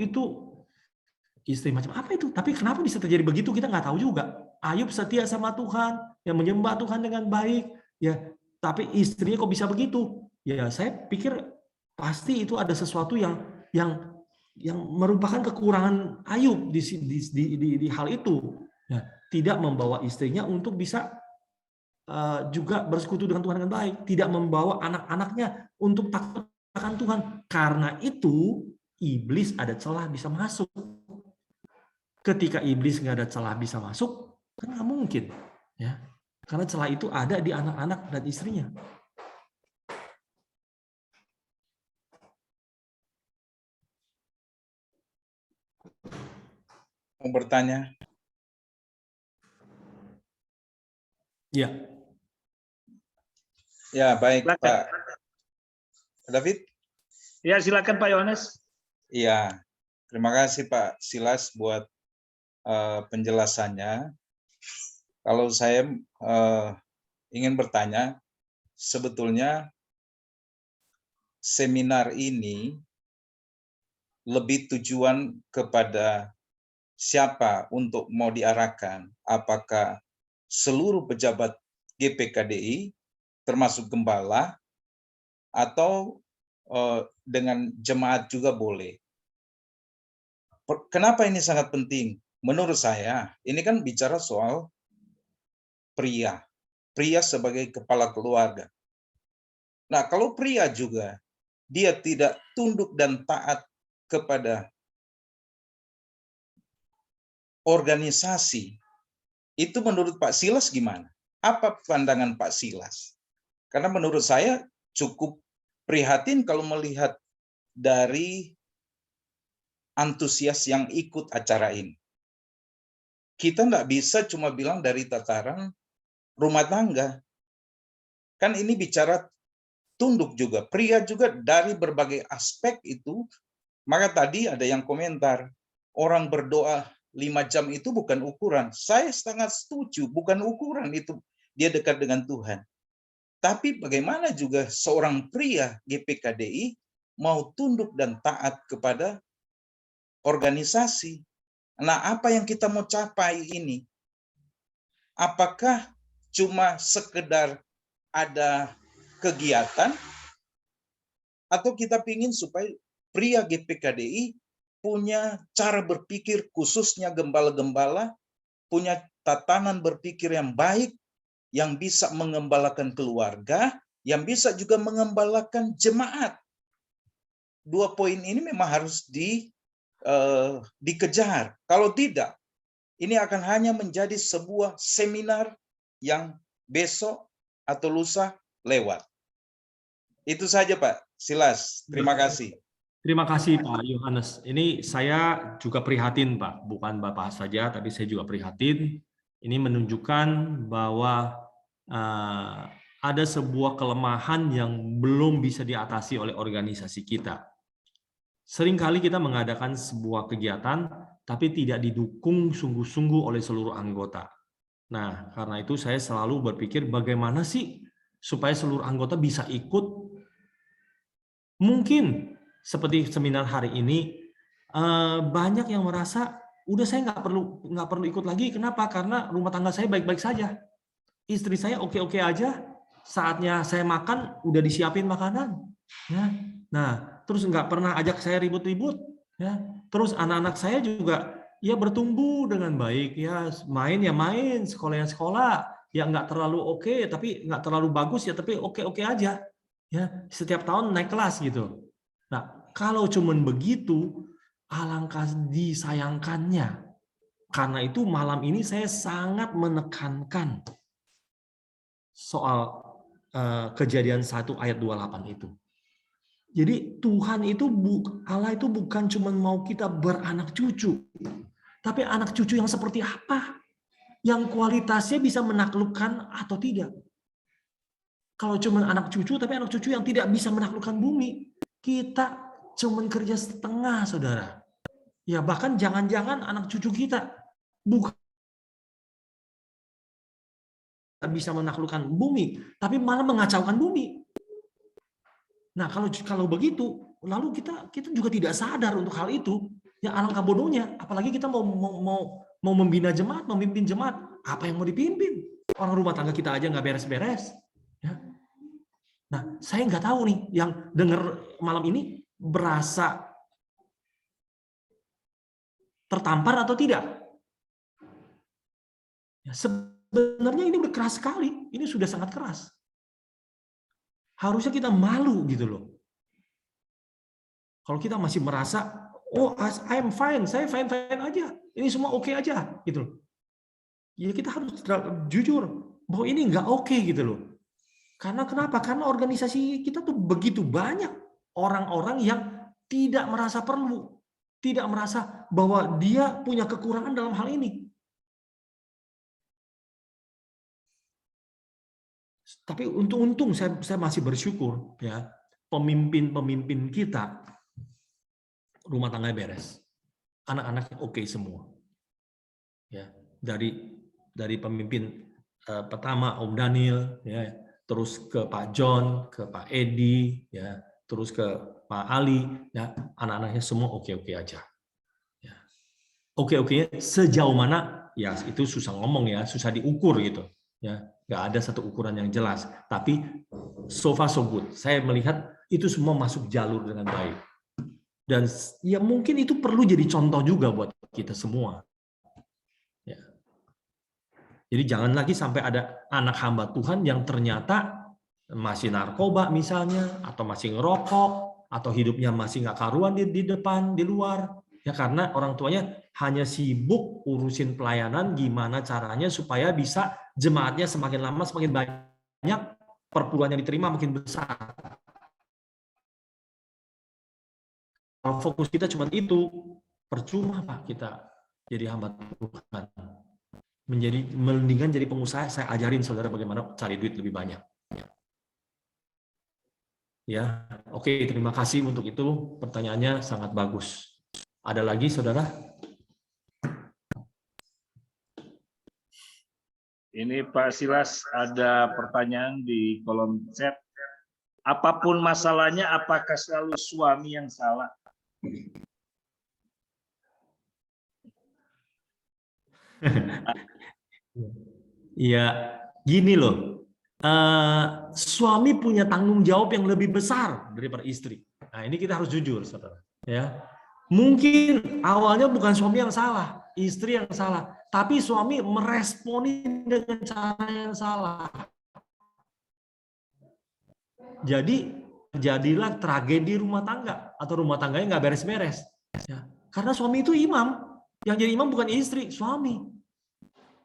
istri macam apa itu? Tapi kenapa bisa terjadi begitu kita nggak tahu juga. Ayub setia sama Tuhan, yang menyembah Tuhan dengan baik, ya. Tapi istrinya kok bisa begitu? Ya saya pikir pasti itu ada sesuatu yang merupakan kekurangan Ayub di hal itu. Ya, tidak membawa istrinya untuk bisa juga bersekutu dengan Tuhan dengan baik, tidak membawa anak-anaknya untuk takut akan Tuhan. Karena itu iblis ada celah bisa masuk. Ketika iblis nggak ada celah bisa masuk, kan nggak mungkin, ya, karena celah itu ada di anak-anak dan istrinya. Mau bertanya? Ya. Ya, baik Silakan. Pak David. Ya, silakan Pak Yohanes. Iya, terima kasih Pak Silas buat penjelasannya. Kalau saya ingin bertanya, sebetulnya seminar ini lebih tujuan kepada siapa untuk mau diarahkan? Apakah seluruh pejabat GPKDI, termasuk gembala, atau dengan jemaat juga boleh? Kenapa ini sangat penting? Menurut saya, ini kan bicara soal pria sebagai kepala keluarga. Nah, kalau pria juga, dia tidak tunduk dan taat kepada organisasi, itu menurut Pak Silas gimana? Apa pandangan Pak Silas? Karena menurut saya cukup prihatin kalau melihat dari antusias yang ikut acara ini. Kita nggak bisa cuma bilang dari tataran rumah tangga. Kan ini bicara tunduk juga. Pria juga dari berbagai aspek itu. Maka tadi ada yang komentar, orang berdoa 5 jam itu bukan ukuran. Saya sangat setuju, bukan ukuran itu dia dekat dengan Tuhan. Tapi bagaimana juga seorang pria GPKDI mau tunduk dan taat kepada organisasi. Nah, apa yang kita mau capai ini? Apakah cuma sekedar ada kegiatan atau kita ingin supaya pria GPKDI punya cara berpikir, khususnya gembala-gembala, punya tatanan berpikir yang baik, yang bisa mengembalakan keluarga, yang bisa juga mengembalakan jemaat. 2 poin ini memang harus dikejar. Kalau tidak, ini akan hanya menjadi sebuah seminar yang besok atau lusa lewat. Itu saja Pak Silas. Terima kasih. Terima kasih Pak Yohanes. Ini saya juga prihatin Pak, bukan Bapak saja, tapi saya juga prihatin. Ini menunjukkan bahwa ada sebuah kelemahan yang belum bisa diatasi oleh organisasi kita. Seringkali kita mengadakan sebuah kegiatan, tapi tidak didukung sungguh-sungguh oleh seluruh anggota. Nah, karena itu saya selalu berpikir bagaimana sih supaya seluruh anggota bisa ikut. Mungkin seperti seminar hari ini, banyak yang merasa udah saya nggak perlu ikut lagi. Kenapa? Karena rumah tangga saya baik-baik saja. Istri saya oke-oke aja. Saatnya saya makan udah disiapin makanan. Ya. Nah, terus nggak pernah ajak saya ribut-ribut. Ya. Terus anak-anak saya juga ya bertumbuh dengan baik. Ya main, sekolah ya nggak terlalu oke, tapi nggak terlalu bagus ya, tapi oke-oke aja. Ya setiap tahun naik kelas gitu. Nah, kalau cuman begitu, alangkah disayangkannya. Karena itu malam ini saya sangat menekankan soal Kejadian 1 ayat 28 itu. Jadi Tuhan itu, Allah itu bukan cuma mau kita beranak cucu, tapi anak cucu yang seperti apa? Yang kualitasnya bisa menaklukkan atau tidak. Kalau cuma anak cucu, tapi anak cucu yang tidak bisa menaklukkan bumi, kita cuma kerja setengah, saudara. Ya bahkan jangan-jangan anak cucu kita bukan bisa menaklukkan bumi, tapi malah mengacaukan bumi. Nah, kalau begitu, lalu kita juga tidak sadar untuk hal itu. Ya alangkah bodohnya, apalagi kita mau membina jemaat, memimpin jemaat, apa yang mau dipimpin? Orang rumah tangga kita aja nggak beres-beres. Ya. Nah, saya nggak tahu nih, yang dengar malam ini berasa tertampar atau tidak. Ya, sebenarnya ini udah keras sekali, ini sudah sangat keras. Harusnya kita malu gitu loh. Kalau kita masih merasa, oh I'm fine, saya fine-fine aja, ini semua oke aja gitu loh. Ya kita harus jujur bahwa ini nggak oke gitu loh. Karena kenapa? Karena organisasi kita tuh begitu banyak orang-orang yang tidak merasa perlu, tidak merasa bahwa dia punya kekurangan dalam hal ini. Tapi untung saya masih bersyukur ya, pemimpin kita rumah tangga beres, anak-anaknya oke semua. Ya, dari pemimpin pertama Om Daniel, ya, terus ke Pak John, ke Pak Edi, ya, terus ke Pak Ali, ya, anak-anaknya semua oke-oke aja. Ya. Oke-oke sejauh mana? Ya itu susah ngomong ya, susah diukur gitu. Ya, nggak ada satu ukuran yang jelas. Tapi so far so good. Saya melihat itu semua masuk jalur dengan baik. Dan ya mungkin itu perlu jadi contoh juga buat kita semua. Ya. Jadi jangan lagi sampai ada anak hamba Tuhan yang ternyata masih narkoba misalnya, atau masih ngerokok, atau hidupnya masih nggak karuan di depan, di luar. Ya karena orang tuanya hanya sibuk urusin pelayanan, gimana caranya supaya bisa jemaatnya semakin lama semakin banyak, perpuluhan yang diterima makin besar. Kalau fokus kita cuma itu, percuma Pak kita jadi hamba Tuhan. Mendingan jadi pengusaha, saya ajarin saudara bagaimana cari duit lebih banyak. Ya, oke, terima kasih untuk itu. Pertanyaannya sangat bagus. Ada lagi, saudara? Ini Pak Silas, ada pertanyaan di kolom chat. Apapun masalahnya, apakah selalu suami yang salah? Iya, gini loh. Suami punya tanggung jawab yang lebih besar daripada istri. Nah, ini kita harus jujur, saudara. Ya, mungkin awalnya bukan suami yang salah, istri yang salah, tapi suami meresponi dengan cara yang salah. Jadi jadilah tragedi rumah tangga atau rumah tangganya nggak beres-beres. Ya, karena suami itu imam, yang jadi imam bukan istri, suami.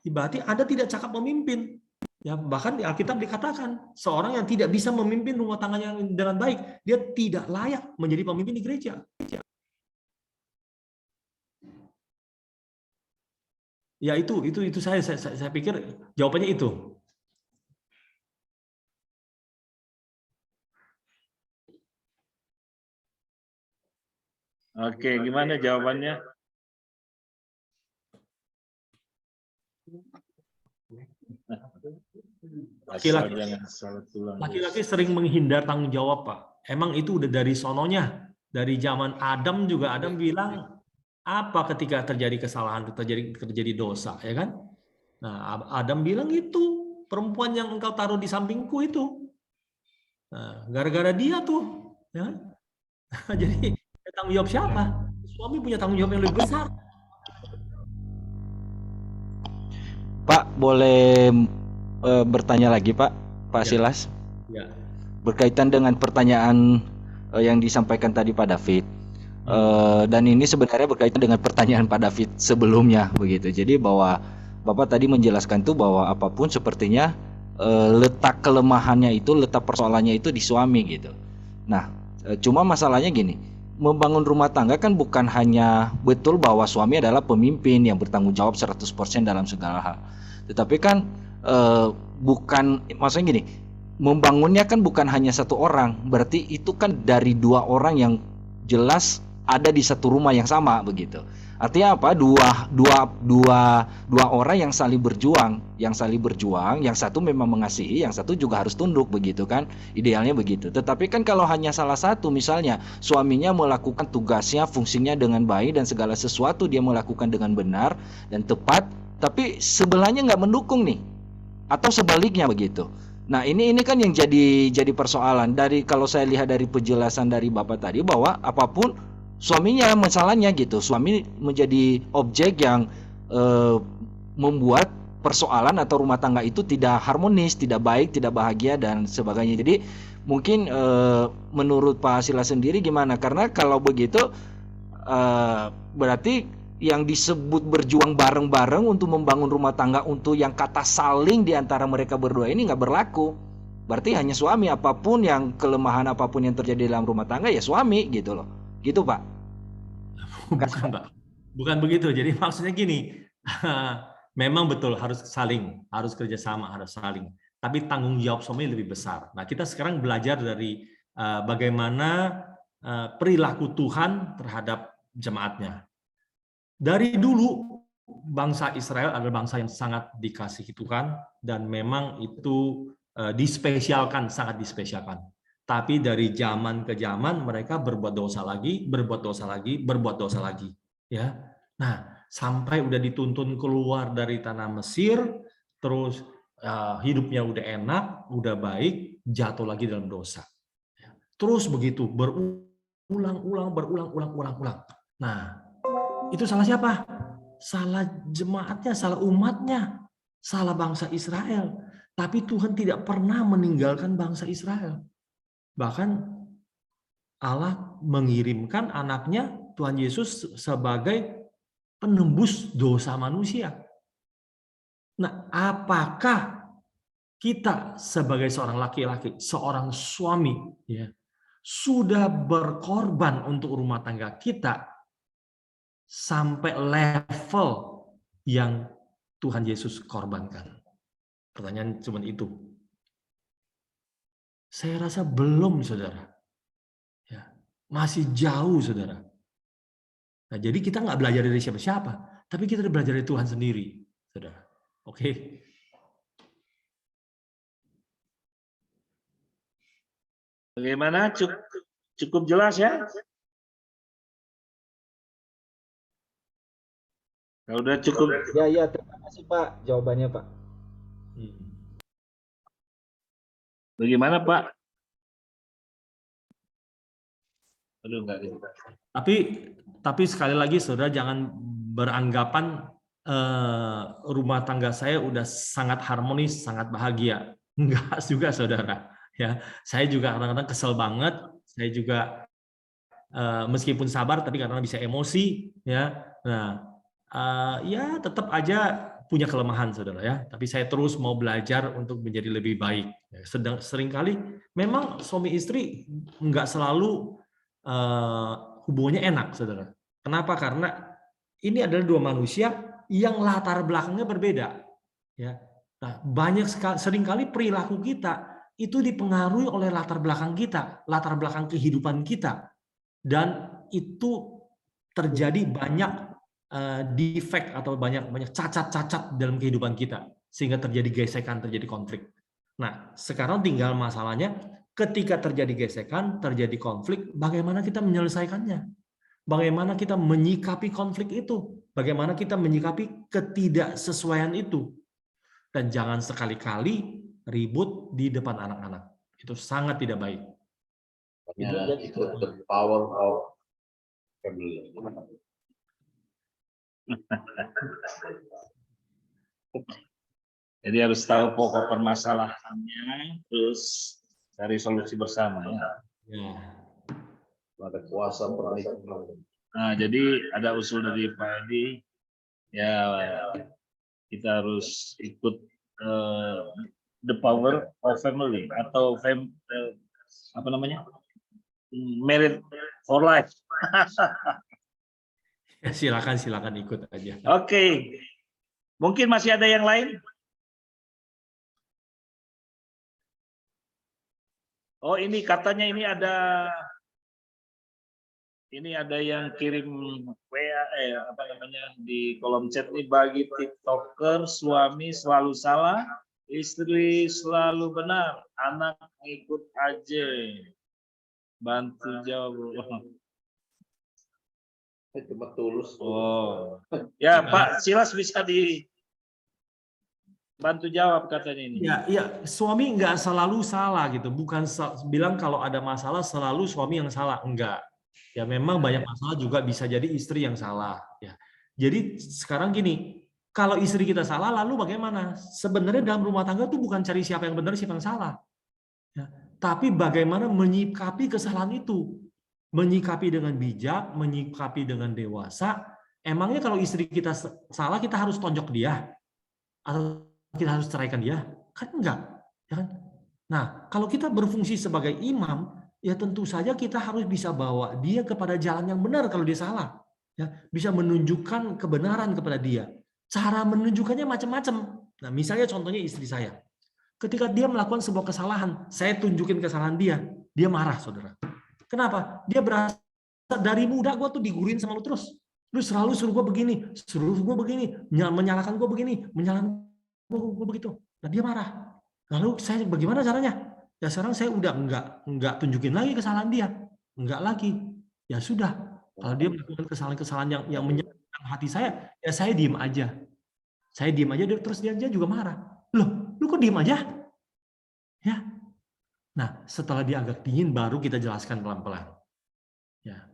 Berarti Anda tidak cakap memimpin. Ya, bahkan di Alkitab dikatakan seorang yang tidak bisa memimpin rumah tangganya dengan baik, dia tidak layak menjadi pemimpin di gereja. Ya itu saya pikir jawabannya itu. Oke, gimana jawabannya? Laki-laki sering menghindar tanggung jawab, Pak. Emang itu udah dari sononya. Dari zaman Adam juga, Adam bilang apa ketika terjadi kesalahan, terjadi dosa, ya kan? Nah, Adam bilang itu perempuan yang engkau taruh di sampingku itu. Nah, gara-gara dia tuh, ya. Jadi tanggung jawab siapa? Suami punya tanggung jawab yang lebih besar. Pak, boleh bertanya lagi, Pak Silas? Ya. Berkaitan dengan pertanyaan yang disampaikan tadi Pak David. Dan ini sebenarnya berkaitan dengan pertanyaan Pak David sebelumnya begitu. Jadi bahwa Bapak tadi menjelaskan tuh bahwa apapun sepertinya letak kelemahannya itu, letak persoalannya itu di suami gitu. Nah, Cuma masalahnya gini, membangun rumah tangga kan bukan hanya betul bahwa suami adalah pemimpin yang bertanggung jawab 100% dalam segala hal. Tetapi kan bukan, maksudnya gini, membangunnya kan bukan hanya satu orang, berarti itu kan dari dua orang yang jelas ada di satu rumah yang sama begitu. Artinya apa? Dua orang yang saling berjuang, yang satu memang mengasihi, yang satu juga harus tunduk begitu kan? Idealnya begitu. Tetapi kan kalau hanya salah satu, misalnya suaminya melakukan tugasnya, fungsinya dengan baik dan segala sesuatu dia melakukan dengan benar dan tepat, tapi sebelahnya nggak mendukung nih, atau sebaliknya begitu. Nah ini kan yang jadi persoalan. Dari kalau saya lihat dari penjelasan dari Bapak tadi bahwa apapun suaminya masalahnya gitu, suami menjadi objek yang membuat persoalan atau rumah tangga itu tidak harmonis, tidak baik, tidak bahagia dan sebagainya. Jadi mungkin menurut Pak Sila sendiri gimana? Karena kalau begitu berarti yang disebut berjuang bareng-bareng untuk membangun rumah tangga, untuk yang kata saling di antara mereka berdua ini nggak berlaku. Berarti hanya suami, apapun yang kelemahan apapun yang terjadi dalam rumah tangga ya suami gitu loh. Gitu Pak. Bukan Pak, bukan begitu. Jadi maksudnya gini, memang betul harus saling, harus kerjasama, harus saling. Tapi tanggung jawab suami lebih besar. Nah kita sekarang belajar dari bagaimana perilaku Tuhan terhadap jemaatnya. Dari dulu bangsa Israel adalah bangsa yang sangat dikasihi Tuhan dan memang itu dispesialkan, sangat dispesialkan. Tapi dari zaman ke zaman mereka berbuat dosa lagi, berbuat dosa lagi, berbuat dosa lagi. Ya, nah sampai udah dituntun keluar dari tanah Mesir, terus hidupnya udah enak, udah baik, jatuh lagi dalam dosa. Terus begitu berulang-ulang. Nah, itu salah siapa? Salah jemaatnya, salah umatnya, salah bangsa Israel. Tapi Tuhan tidak pernah meninggalkan bangsa Israel. Bahkan Allah mengirimkan anaknya Tuhan Yesus sebagai penembus dosa manusia. Nah, apakah kita sebagai seorang laki-laki, seorang suami, ya, sudah berkorban untuk rumah tangga kita sampai level yang Tuhan Yesus korbankan? Pertanyaan cuma itu. Saya rasa belum, saudara. Ya, masih jauh, saudara. Nah, jadi kita nggak belajar dari siapa-siapa, tapi kita belajar dari Tuhan sendiri, saudara. Oke. Bagaimana? Cukup jelas ya? Kalau udah cukup. Ya, terima kasih Pak jawabannya Pak. Bagaimana Pak? Aduh, enggak. Tapi sekali lagi saudara jangan beranggapan rumah tangga saya udah sangat harmonis, sangat bahagia. Enggak juga saudara. Ya, saya juga kadang-kadang kesel banget. Saya juga meskipun sabar tapi kadang-kadang bisa emosi. Ya, nah ya tetap aja punya kelemahan saudara ya. Tapi saya terus mau belajar untuk menjadi lebih baik. Seringkali memang suami istri enggak selalu hubungannya enak, saudara. Kenapa? Karena ini adalah dua manusia yang latar belakangnya berbeda. Ya, nah, seringkali perilaku kita itu dipengaruhi oleh latar belakang kita, latar belakang kehidupan kita, dan itu terjadi banyak defect atau banyak cacat-cacat dalam kehidupan kita, sehingga terjadi gesekan, terjadi konflik. Nah, sekarang tinggal masalahnya. Ketika terjadi gesekan, terjadi konflik, bagaimana kita menyelesaikannya? Bagaimana kita menyikapi konflik itu? Bagaimana kita menyikapi ketidaksesuaian itu? Dan jangan sekali-kali ribut di depan anak-anak. Itu sangat tidak baik. Itu the power of family. Jadi harus tahu pokok permasalahannya, terus cari solusi bersama ya. Ada kuasa pernikahan. Nah, jadi ada usul dari Pak Edi, ya kita harus ikut the power of family atau apa namanya? married for life. Ya, silakan ikut aja. Oke. Mungkin masih ada yang lain? Oh, ini katanya ini ada yang kirim WA apa namanya di kolom chat ini, bagi TikToker suami selalu salah, istri selalu benar, anak ikut aja. Bantu jawab. Cuma tulus. Oh. Ya, Pak Silas bisa dibantu jawab katanya ini. Ya, suami nggak selalu salah gitu. Bukan bilang kalau ada masalah selalu suami yang salah, enggak. Ya memang banyak masalah juga bisa jadi istri yang salah. Ya. Jadi sekarang gini, kalau istri kita salah lalu bagaimana? Sebenarnya dalam rumah tangga itu bukan cari siapa yang benar, siapa yang salah. Ya. Tapi bagaimana menyikapi kesalahan itu. Menyikapi dengan bijak, menyikapi dengan dewasa. Emangnya kalau istri kita salah kita harus tonjok dia? Atau kita harus ceraikan dia? Kan enggak. Ya kan? Nah, kalau kita berfungsi sebagai imam, ya tentu saja kita harus bisa bawa dia kepada jalan yang benar kalau dia salah. Ya, bisa menunjukkan kebenaran kepada dia. Cara menunjukkannya macam-macam. Nah, misalnya contohnya istri saya. Ketika dia melakukan sebuah kesalahan, saya tunjukin kesalahan dia marah, saudara. Kenapa? Dia berasa dari muda gue tuh diguruin sama lu terus. Lu selalu suruh gue begini, menyalahkan gue begini, menyalahkan gue begitu. Nah, dia marah. Lalu saya bagaimana caranya? Ya sekarang saya udah enggak tunjukin lagi kesalahan dia. Enggak lagi. Ya sudah. Kalau dia melakukan kesalahan-kesalahan yang menyakitkan hati saya, ya saya diem aja. Saya diem aja terus dia juga marah. Loh, lu kok diem aja? Ya. Nah, setelah dia agak dingin baru kita jelaskan pelan-pelan. Ya.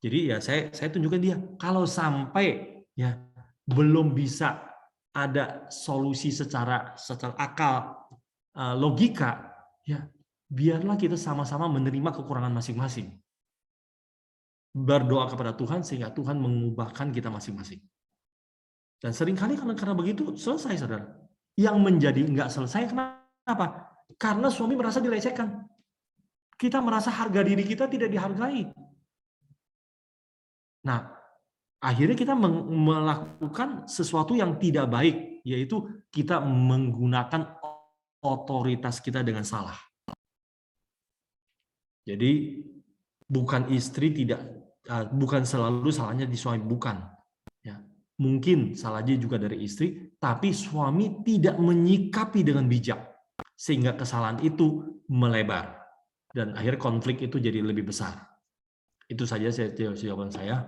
Jadi ya saya tunjukkan dia kalau sampai ya belum bisa ada solusi secara akal, logika, ya biarlah kita sama-sama menerima kekurangan masing-masing. Berdoa kepada Tuhan sehingga Tuhan mengubahkan kita masing-masing. Dan seringkali karena begitu selesai, saudara. Yang menjadi nggak selesai kenapa? Karena suami merasa dilecehkan. Kita merasa harga diri kita tidak dihargai. Nah, akhirnya kita melakukan sesuatu yang tidak baik, yaitu kita menggunakan otoritas kita dengan salah. Jadi bukan bukan selalu salahnya di suami, bukan. Ya, mungkin salahnya juga dari istri, tapi suami tidak menyikapi dengan bijak sehingga kesalahan itu melebar dan akhirnya konflik itu jadi lebih besar. Itu saja jawaban saya.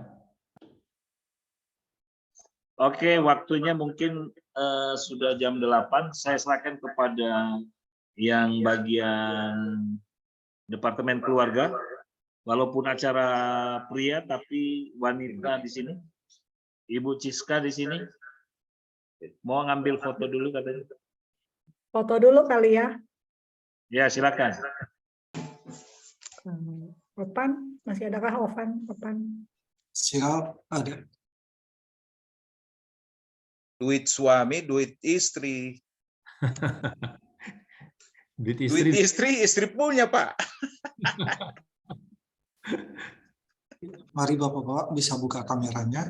Oke, waktunya mungkin sudah jam 8. Saya serahkan kepada yang bagian Departemen Keluarga. Walaupun acara pria, tapi wanita di sini. Ibu Ciska di sini. Mau ngambil foto dulu katanya. Foto dulu kali ya. Ya, silakan. Opan, masih adakah Opan? Siap, ada. Duit suami, duit istri. Duit istri punya, Pak. Mari Bapak-Bapak bisa buka kameranya.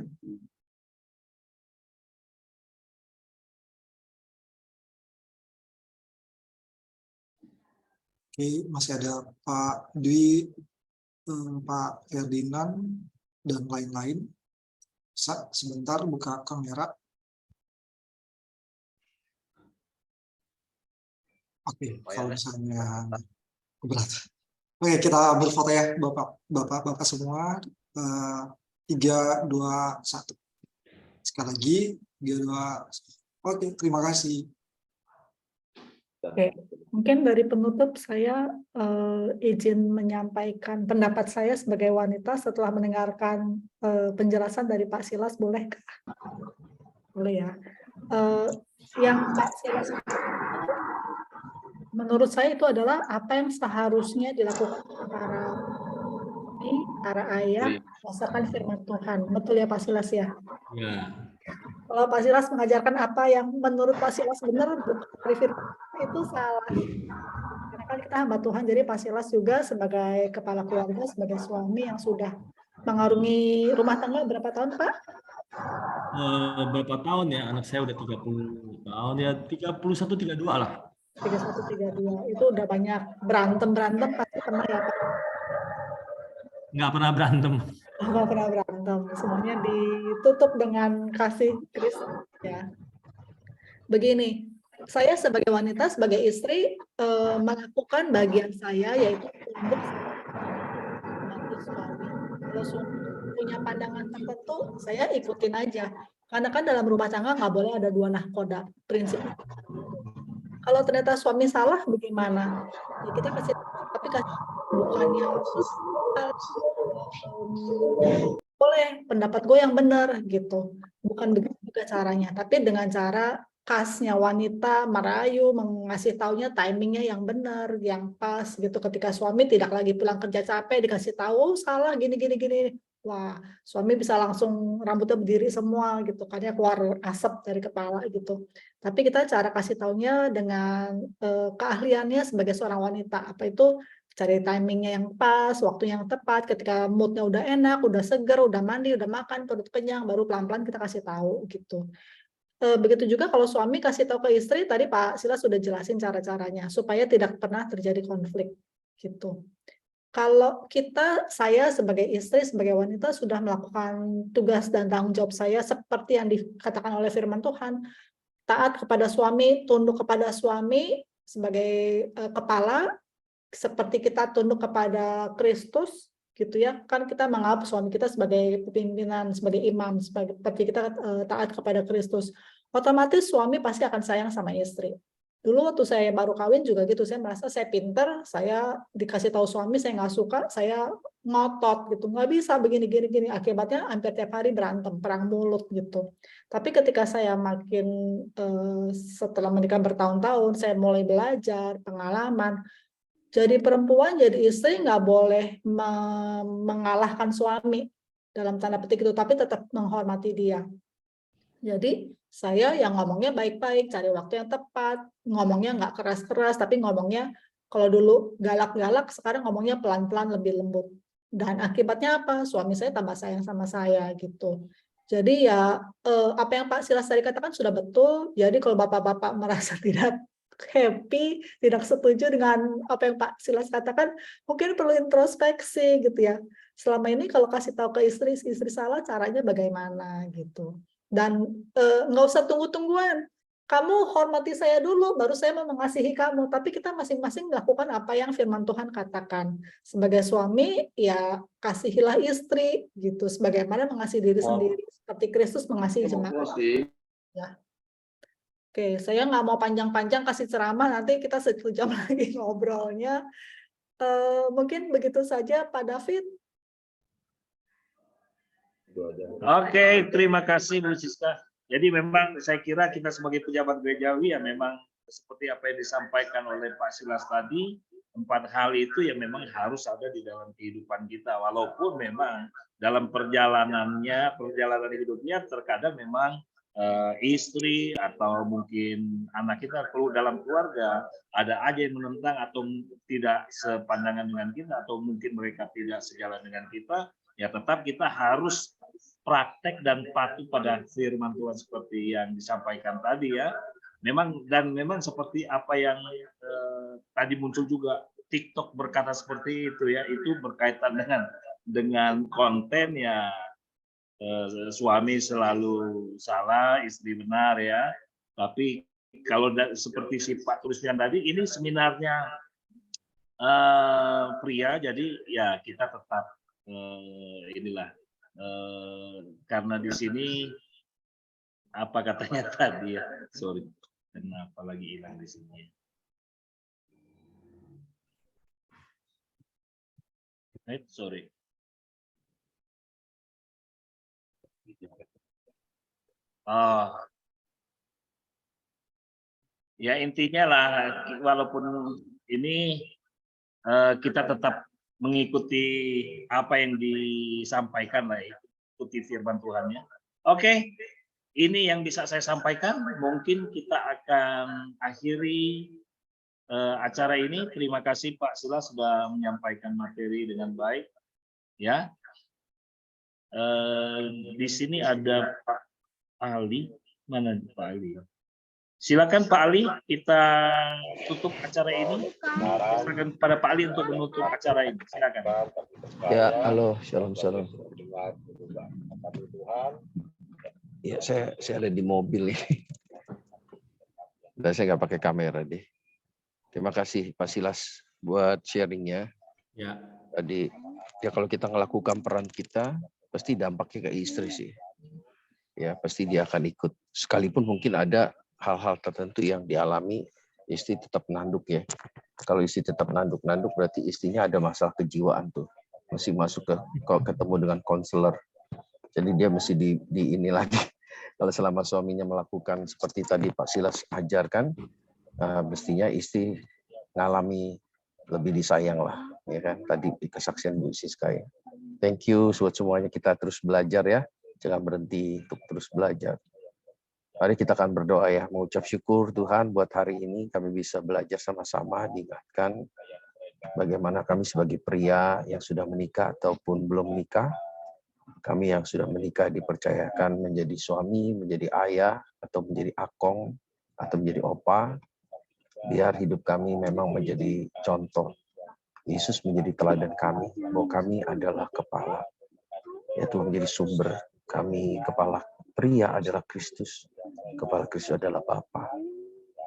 Oke, masih ada Pak Dwi, Pak Ferdinand, dan lain-lain. Sebentar buka kamera. Oke, kalau misalnya keberatan. Oke, kita berfoto ya, Bapak semua. 3, 2, 1. Sekali lagi, 3, 2, 1. Oke, terima kasih. Oke, mungkin dari penutup saya izin menyampaikan pendapat saya sebagai wanita setelah mendengarkan penjelasan dari Pak Silas, bolehkah? Boleh ya. Yang Pak Silas menurut saya itu adalah apa yang seharusnya dilakukan para ayah berdasarkan firman Tuhan. Betul ya Pak Silas ya? Ya. Kalau Pak Silas mengajarkan apa yang menurut Pak Silas benar dari firman itu salah. kan kita hamba Tuhan, jadi Pak Silas juga sebagai kepala keluarga, sebagai suami yang sudah mengarungi rumah tangga berapa tahun, Pak? Berapa tahun ya? Anak saya udah 30 tahun ya, 31, 32 lah. 31, 32. Itu udah banyak berantem pasti pernah ya, Pak? Nggak pernah berantem. Nggak pernah berantem. Semuanya ditutup dengan kasih Kristus ya. Begini, saya sebagai wanita, sebagai istri melakukan bagian saya, yaitu tunduk membantu suami. Kalau suami punya pandangan tertentu, saya ikutin aja. Karena kan dalam rumah tangga nggak boleh ada dua nahkoda, prinsipnya. Kalau ternyata suami salah, bagaimana? Ya kita kasih, tapi kasih bukannya boleh pendapat gue yang benar gitu. Bukan begitu juga caranya, tapi dengan cara khasnya wanita merayu, mengasih taunya timingnya yang benar, yang pas gitu. Ketika suami tidak lagi pulang kerja capek dikasih tahu, oh, salah gini. Wah, suami bisa langsung rambutnya berdiri semua gitu, karena keluar asap dari kepala gitu. Tapi kita cara kasih taunya dengan keahliannya sebagai seorang wanita, apa itu cari timingnya yang pas, waktu yang tepat, ketika moodnya udah enak, udah seger, udah mandi, udah makan, perut kenyang, baru pelan-pelan kita kasih tahu gitu. Begitu juga kalau suami kasih tahu ke istri, tadi Pak Silas sudah jelasin cara-caranya supaya tidak pernah terjadi konflik gitu. Kalau saya sebagai istri, sebagai wanita sudah melakukan tugas dan tanggung jawab saya seperti yang dikatakan oleh firman Tuhan, taat kepada suami, tunduk kepada suami sebagai kepala, seperti kita tunduk kepada Kristus gitu ya, kan kita menganggap suami kita sebagai pimpinan, sebagai imam, seperti kita taat kepada Kristus, otomatis suami pasti akan sayang sama istri. Dulu waktu saya baru kawin juga gitu, saya merasa saya pinter, saya dikasih tahu suami saya nggak suka, saya ngotot gitu, nggak bisa begini, akibatnya hampir tiap hari berantem, perang mulut gitu. Tapi ketika saya makin setelah menikah bertahun-tahun, saya mulai belajar, pengalaman, jadi perempuan, jadi istri nggak boleh mengalahkan suami dalam tanda petik itu, tapi tetap menghormati dia. Jadi saya yang ngomongnya baik-baik, cari waktu yang tepat, ngomongnya nggak keras-keras, tapi ngomongnya kalau dulu galak-galak, sekarang ngomongnya pelan-pelan lebih lembut. Dan akibatnya apa? Suami saya tambah sayang sama saya gitu. Jadi ya apa yang Pak Silas tadi katakan sudah betul. Jadi kalau bapak-bapak merasa tidak happy, tidak setuju dengan apa yang Pak Silas katakan, mungkin perlu introspeksi gitu ya. Selama ini kalau kasih tahu ke istri salah, caranya bagaimana gitu. Dan nggak usah tunggu-tungguan. Kamu hormati saya dulu, baru saya mau mengasihi kamu. Tapi kita masing-masing melakukan apa yang firman Tuhan katakan. Sebagai suami, ya kasihilah istri, gitu. Sebagaimana mengasihi diri sendiri. Seperti Kristus mengasihi jemaat. Ya. Oke, saya nggak mau panjang-panjang kasih ceramah, nanti kita 1 jam lagi ngobrolnya. Mungkin begitu saja, Pak David. Oke, terima kasih Bu Siska. Jadi memang saya kira kita sebagai pejabat gerejawi ya memang seperti apa yang disampaikan oleh Pak Silas tadi, 4 hal itu ya memang harus ada di dalam kehidupan kita. Walaupun memang dalam perjalanan hidupnya terkadang memang istri atau mungkin anak kita perlu dalam keluarga ada aja yang menentang atau tidak sepandangan dengan kita atau mungkin mereka tidak sejalan dengan kita, ya tetap kita harus praktek dan patuh pada firman Tuhan seperti yang disampaikan tadi ya. Memang seperti apa yang tadi muncul juga TikTok berkata seperti itu ya, itu berkaitan dengan konten ya, suami selalu salah, istri benar ya. Tapi kalau seperti si Pak tuliskan tadi, ini seminarnya pria, jadi ya kita tetap karena di sini apa katanya tadi ya, sorry, kenapa lagi hilang di sini? Sorry. Oh, ya intinya lah, walaupun ini kita tetap mengikuti apa yang disampaikan lah, ikuti firman Tuhannya. Oke, ini yang bisa saya sampaikan. Mungkin kita akan akhiri acara ini. Terima kasih Pak Silas sudah menyampaikan materi dengan baik. Ya, di sini ada Pak Ali. Mana Pak Ali? Silakan Pak Ali, kita tutup acara ini. Silakan pada Pak Ali untuk menutup acara ini. Silakan. Ya, halo, shalom. Ya, saya ada di mobil ini. Dan saya nggak pakai kamera deh. Terima kasih Pak Silas buat sharingnya. Ya. Tadi ya kalau kita melakukan peran kita, pasti dampaknya ke istri sih. Ya, pasti dia akan ikut. Sekalipun mungkin ada hal-hal tertentu yang dialami, istri tetap nanduk ya. Kalau istri tetap nanduk berarti istrinya ada masalah kejiwaan tuh. Masih masuk ke ketemu dengan konselor. Jadi dia mesti di ini lagi. Kalau selama suaminya melakukan seperti tadi Pak Silas ajarkan, mestinya istri ngalami lebih disayang lah, ya kan? Tadi di kesaksian Bu Siska ya. Thank you buat semuanya, kita terus belajar ya. Jangan berhenti untuk terus belajar. Mari kita akan berdoa ya, mengucap syukur Tuhan buat hari ini kami bisa belajar sama-sama, diingatkan bagaimana kami sebagai pria yang sudah menikah ataupun belum menikah, kami yang sudah menikah dipercayakan menjadi suami, menjadi ayah, atau menjadi akong, atau menjadi opa, biar hidup kami memang menjadi contoh. Yesus menjadi teladan kami, bahwa kami adalah kepala, yaitu menjadi sumber. Kami kepala pria adalah Kristus, kepala Kristus adalah Bapa.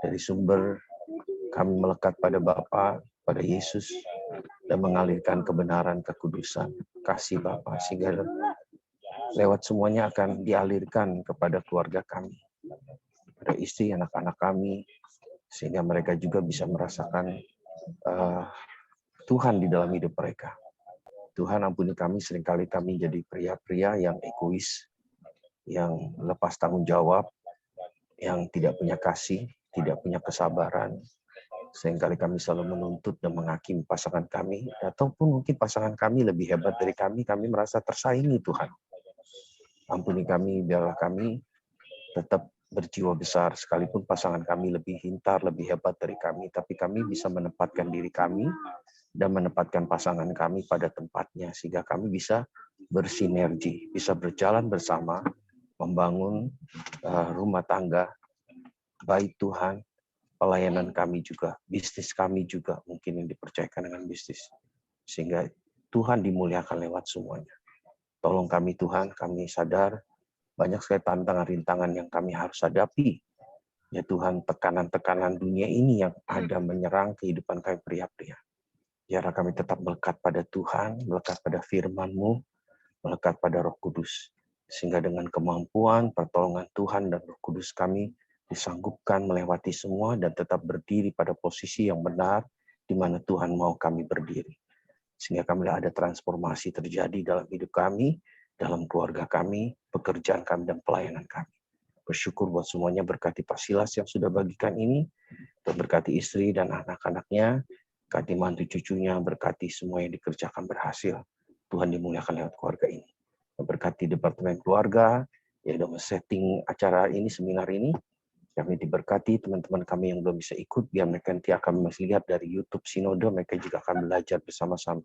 Dari sumber kami melekat pada Bapa, pada Yesus, dan mengalirkan kebenaran, kekudusan, kasih Bapa, sehingga lewat semuanya akan dialirkan kepada keluarga kami, pada istri, anak-anak kami, sehingga mereka juga bisa merasakan Tuhan di dalam hidup mereka. Tuhan ampuni kami, seringkali kami jadi pria-pria yang egois, yang lepas tanggung jawab, yang tidak punya kasih, tidak punya kesabaran. Seringkali kami selalu menuntut dan menghakimi pasangan kami, ataupun mungkin pasangan kami lebih hebat dari kami merasa tersaingi Tuhan. Ampuni kami, biarlah kami tetap berjiwa besar, sekalipun pasangan kami lebih pintar, lebih hebat dari kami, tapi kami bisa menempatkan diri kami dan menempatkan pasangan kami pada tempatnya, sehingga kami bisa bersinergi, bisa berjalan bersama, membangun rumah tangga, baik Tuhan, pelayanan kami juga, bisnis kami juga mungkin yang dipercayakan dengan bisnis, sehingga Tuhan dimuliakan lewat semuanya. Tolong kami Tuhan, kami sadar banyak sekali tantangan-rintangan yang kami harus hadapi. Ya Tuhan, tekanan-tekanan dunia ini yang ada menyerang kehidupan kami pria-pria. Biarlah kami tetap melekat pada Tuhan, melekat pada firman-Mu, melekat pada Roh Kudus. Sehingga dengan kemampuan, pertolongan Tuhan dan Roh Kudus kami disanggupkan melewati semua dan tetap berdiri pada posisi yang benar di mana Tuhan mau kami berdiri. Sehingga kami ada transformasi terjadi dalam hidup kami, dalam keluarga kami, pekerjaan kami, dan pelayanan kami. Bersyukur buat semuanya, berkati Pak Silas yang sudah bagikan ini, dan berkati istri dan anak-anaknya, berkati mantu cucunya, berkati semua yang dikerjakan berhasil. Tuhan dimuliakan lewat keluarga ini. Berkati Departemen Keluarga yang sudah men-setting acara ini, seminar ini. Kami diberkati teman-teman kami yang belum bisa ikut, biar mereka nanti akan masih lihat dari YouTube Sinode, mereka juga akan belajar bersama-sama.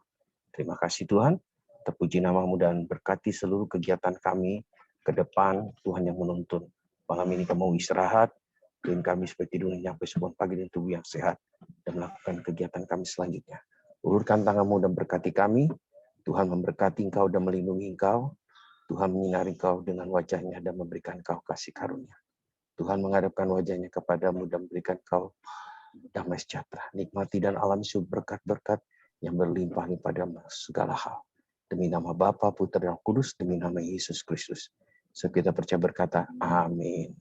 Terima kasih Tuhan, terpuji nama-Mu dan berkati seluruh kegiatan kami ke depan, Tuhan yang menuntun. Malam ini kami mau istirahat, dan kami supaya tidur sampai sebuah pagi dan tubuh yang sehat, dan melakukan kegiatan kami selanjutnya. Ulurkan tangan-Mu dan berkati kami, Tuhan memberkati Engkau dan melindungi Engkau, Tuhan menyinari Engkau dengan wajah-Nya dan memberikan Engkau kasih karunia. Tuhan menghadapkan wajah-Nya kepadamu dan memberikan Engkau damai sejahtera. Nikmati dan alami berkat-berkat yang berlimpah pada segala hal. Demi nama Bapa, Putra, dan Roh Kudus, demi nama Yesus Kristus. So kita percaya berkata, amin.